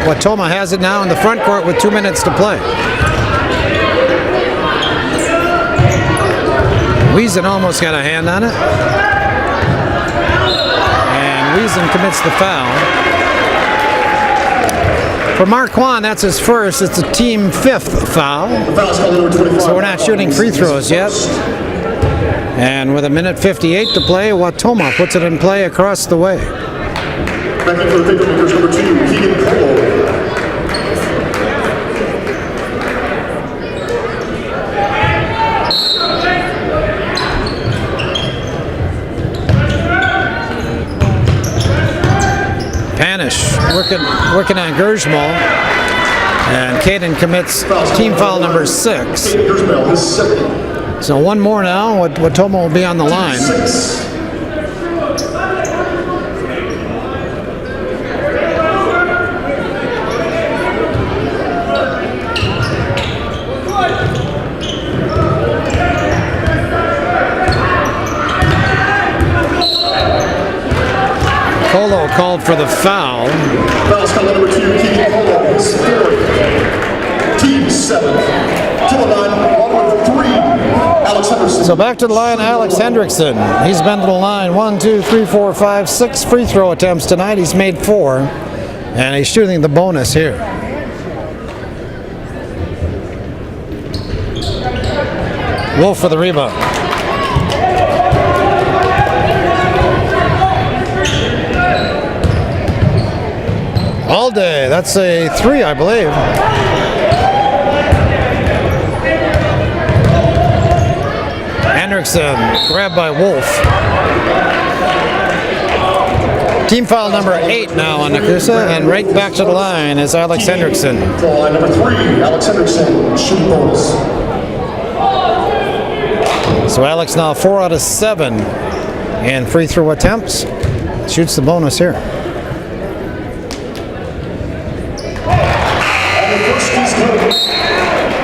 Wautoma has it now in the front court with 2 minutes to play. Wiesen almost got a hand on it. And Wiesen commits the foul. For Marquand, that's his first. It's a team 5th foul. So we're not shooting free throws yet. And with 1:58 to play, Wautoma puts it in play across the way. Back in for the Papermakers, number 2, Keegan Cole. Working on Gersmal, and Caden commits team foul number 6. So one more now. Wautoma will be on the line. Colo called for the foul. Foul's call number 2, Keegan Cole, his 4th. Team 7. To the line, along with 3, Alex Henderson. So back to the line, Alex Hendrickson. He's been to the line 1, 2, 3, 4, 5, 6 free throw attempts tonight. He's made 4, and he's shooting the bonus here. Wolf for the rebound. All day. That's a 3, I believe. Hendrickson grabbed by Wolf. Team foul number 8 now on Nekoosa, and right back to the line is Alex Hendrickson. Line number 3, Alex Henderson, shooting bonus. So Alex now 4 out of 7 in free throw attempts. Shoots the bonus here.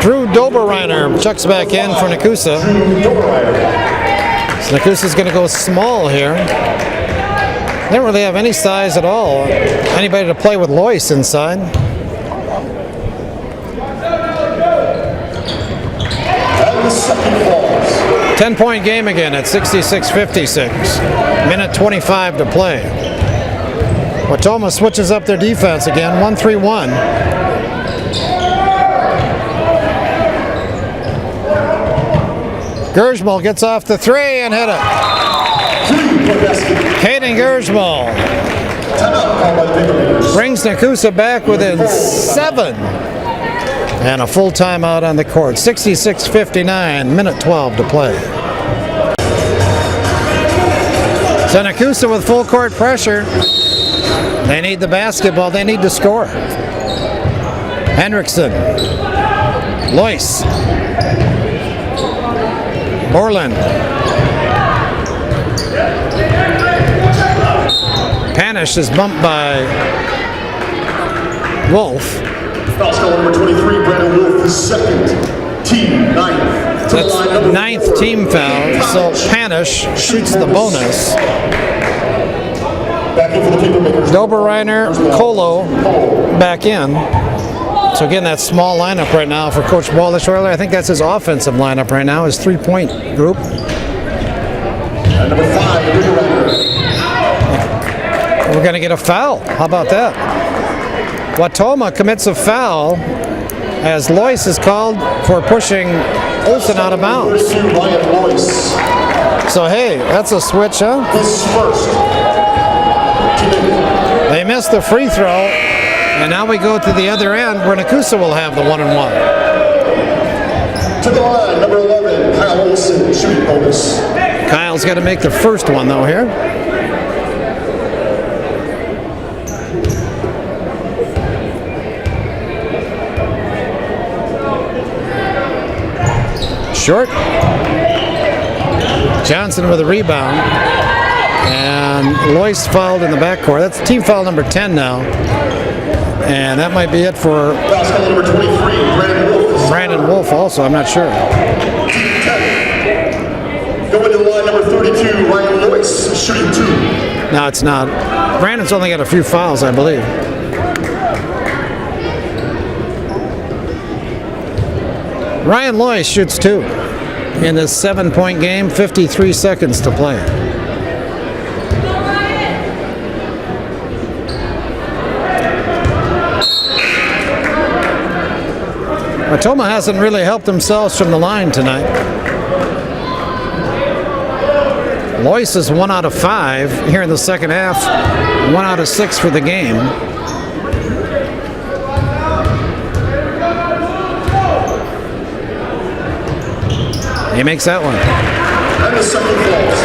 Drew Doberreiner checks back in for Nekoosa. So Nekoosa's going to go small here. They don't really have any size at all. Anybody to play with Lois inside. And the second falls. 10-point game again at 66-56. Minute 25 to play. Wautoma switches up their defense again, 1-3-1. Gersmal gets off the 3 and hit it. Caden Gersmal brings Nekoosa back within 7. And a full timeout on the court. 66-59, minute 12 to play. So Nekoosa with full court pressure. They need the basketball. They need to score. Hendrickson. Lois. Borland. Panish is bumped by Wolf. Foul call number 23, Brandon Wolf, his 2nd, team 9th. That's 9th team foul, so Panish shoots the bonus. Back in for the Papermakers. Doberreiner, Colo back in. So again, that small lineup right now for Coach Wallish-Euler. I think that's his offensive lineup right now, his 3-point group. And number 5, Doberreiner. We're going to get a foul. How about that? Wautoma commits a foul as Lois is called for pushing Olsen out of bounds. 32, Ryan Lois. So hey, that's a switch, huh? His first. They missed the free throw, and now we go to the other end where Nekoosa will have the 1-and-1. To the line, number 11, Kyle Olsen, shooting bonus. Kyle's got to make the first one though here. Short. Johnson with a rebound. And Lois fouled in the backcourt. That's team foul number 10 now. And that might be it for Foul number 23, Brandon Wolf. Brandon Wolf also, I'm not sure. Going to the line, number 32, Ryan Lois, shooting 2. No, it's not. Brandon's only got a few fouls, I believe. Ryan Lois shoots 2 in this 7-point game, 53 seconds to play. Wautoma hasn't really helped themselves from the line tonight. Lois is 1 out of 5 here in the second half, 1 out of 6 for the game. He makes that one. And the second falls.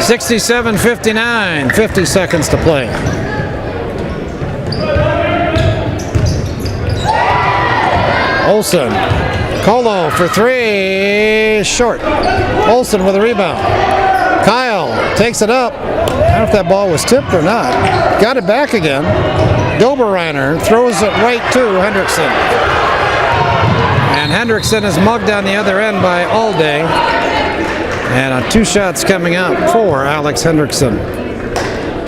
67-59, 50 seconds to play. Olsen, Colo for 3, short. Olsen with a rebound. Kyle takes it up. I don't know if that ball was tipped or not. Got it back again. Doberreiner throws it right to Hendrickson. And Hendrickson is mugged on the other end by Allday. And 2 shots coming up for Alex Hendrickson.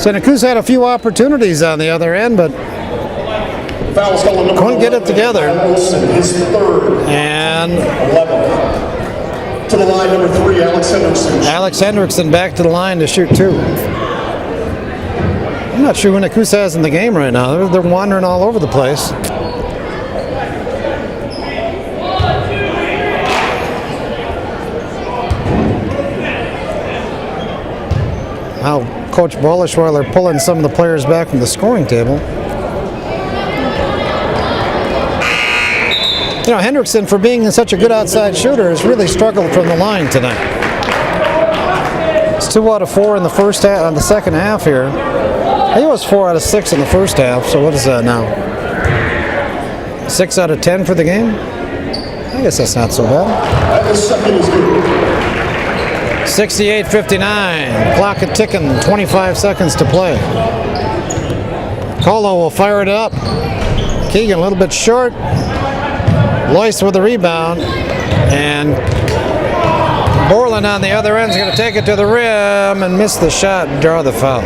So Nekoosa had a few opportunities on the other end, but couldn't get it together. His third. And 11. To the line, number 3, Alex Hendrickson. Alex Hendrickson back to the line to shoot 2. I'm not sure who Nekoosa has in the game right now. They're wandering all over the place. Now, Coach Bollishweiler pulling some of the players back from the scoring table. You know, Hendrickson, for being such a good outside shooter, has really struggled from the line tonight. It's 2 out of 4 in the first half, on the second half here. He was 4 out of 6 in the first half, so what is that now? 6 out of 10 for the game? I guess that's not so bad. And the second is good. 68-59, clock a ticking, 25 seconds to play. Colo will fire it up. Keegan a little bit short. Lois with the rebound, and Borland on the other end is going to take it to the rim and miss the shot and draw the foul.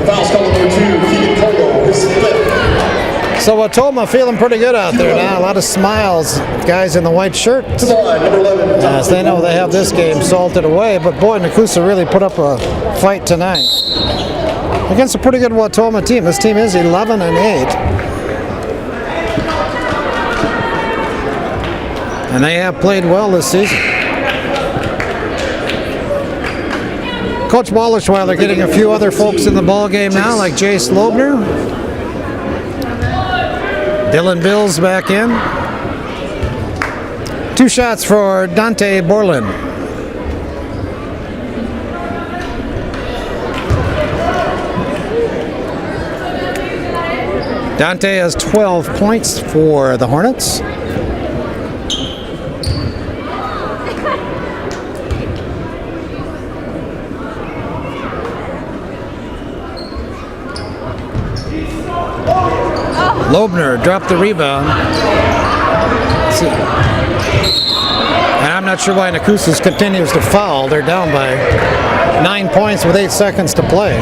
Foul's called number 2, Keegan Colo, his 5th. So Wautoma feeling pretty good out there now. A lot of smiles, guys in the white shirts. To the line, number 11. As they know they have this game salted away, but boy, Nekoosa really put up a fight tonight against a pretty good Wautoma team. This team is 11-8. And they have played well this season. Coach Bollishweiler getting a few other folks in the ball game now, like Jace Lobner. Dylan Bills back in. 2 shots for Dante Borland. Dante has 12 points for the Hornets. Lobner dropped the rebound. And I'm not sure why Nekoosa continues to foul. They're down by 9 points with 8 seconds to play.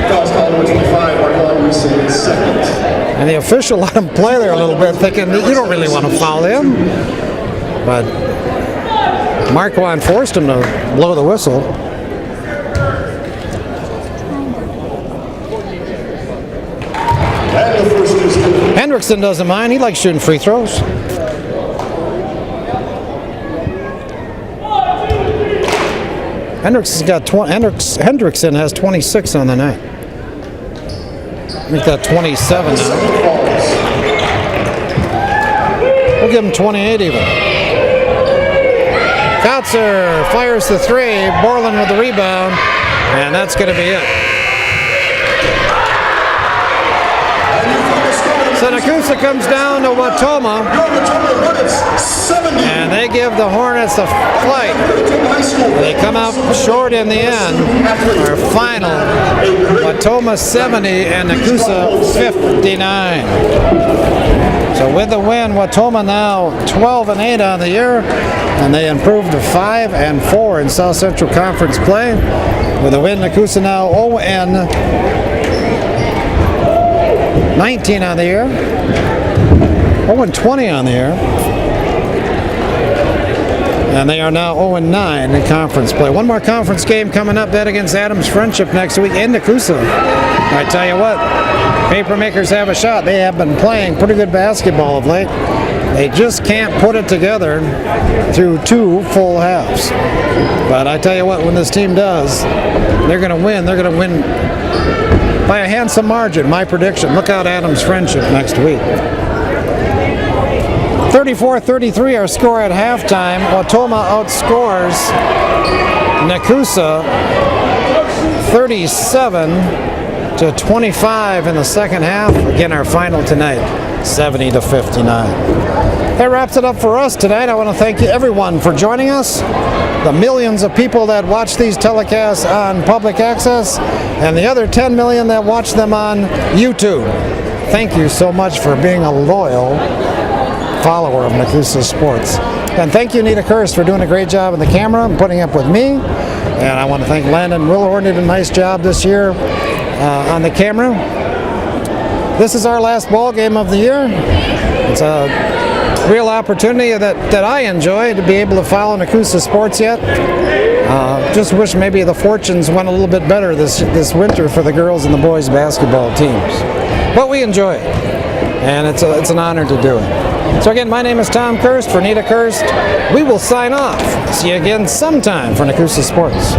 Foul's called number 25, Marquand Reese, his 2nd. And the official let him play there a little bit, thinking you don't really want to foul him. But Marquand forced him to blow the whistle. Hendrickson doesn't mind. He likes shooting free throws. Hendrickson has 26 on the night. Make that 27 now. We'll give him 28 even. Kotzer fires the three. Borland with the rebound. And that's going to be it. So Nekoosa comes down to Wautoma, and they give the Hornets a fight. They come out short in the end. Our final, Wautoma 70 and Nekoosa 59. So with the win, Wautoma now 12-8 on the year, and they improved to 5-4 in South Central Conference play. With a win, Nekoosa now 0-19 on the year, 0-20 on the year, and they are now 0-9 in conference play. One more conference game coming up, that against Adams Friendship next week in Nekoosa. I tell you what, Papermakers have a shot. They have been playing pretty good basketball of late. They just can't put it together through 2 full halves. But I tell you what, when this team does, they're going to win. They're going to win by a handsome margin, my prediction. Look out Adams Friendship next week. 34-33 our score at halftime. Wautoma outscores Nekoosa 37-25 in the second half. Again, our final tonight, 70-59. That wraps it up for us tonight. I want to thank everyone for joining us, the millions of people that watch these telecasts on public access, and the other 10 million that watch them on YouTube. Thank you so much for being a loyal follower of Nekoosa Sports. And thank you, Nekoosa Kirst, for doing a great job on the camera and putting up with me. And I want to thank Landon Willhorn, did a nice job this year on the camera. This is our last ball game of the year. It's a real opportunity that I enjoy to be able to follow Nekoosa Sports yet. Just wish maybe the fortunes went a little bit better this winter for the girls and the boys basketball teams. But we enjoy it, and it's an honor to do it. So again, my name is Tom Kirst for Nekoosa Kirst. We will sign off. See you again sometime for Nekoosa Sports.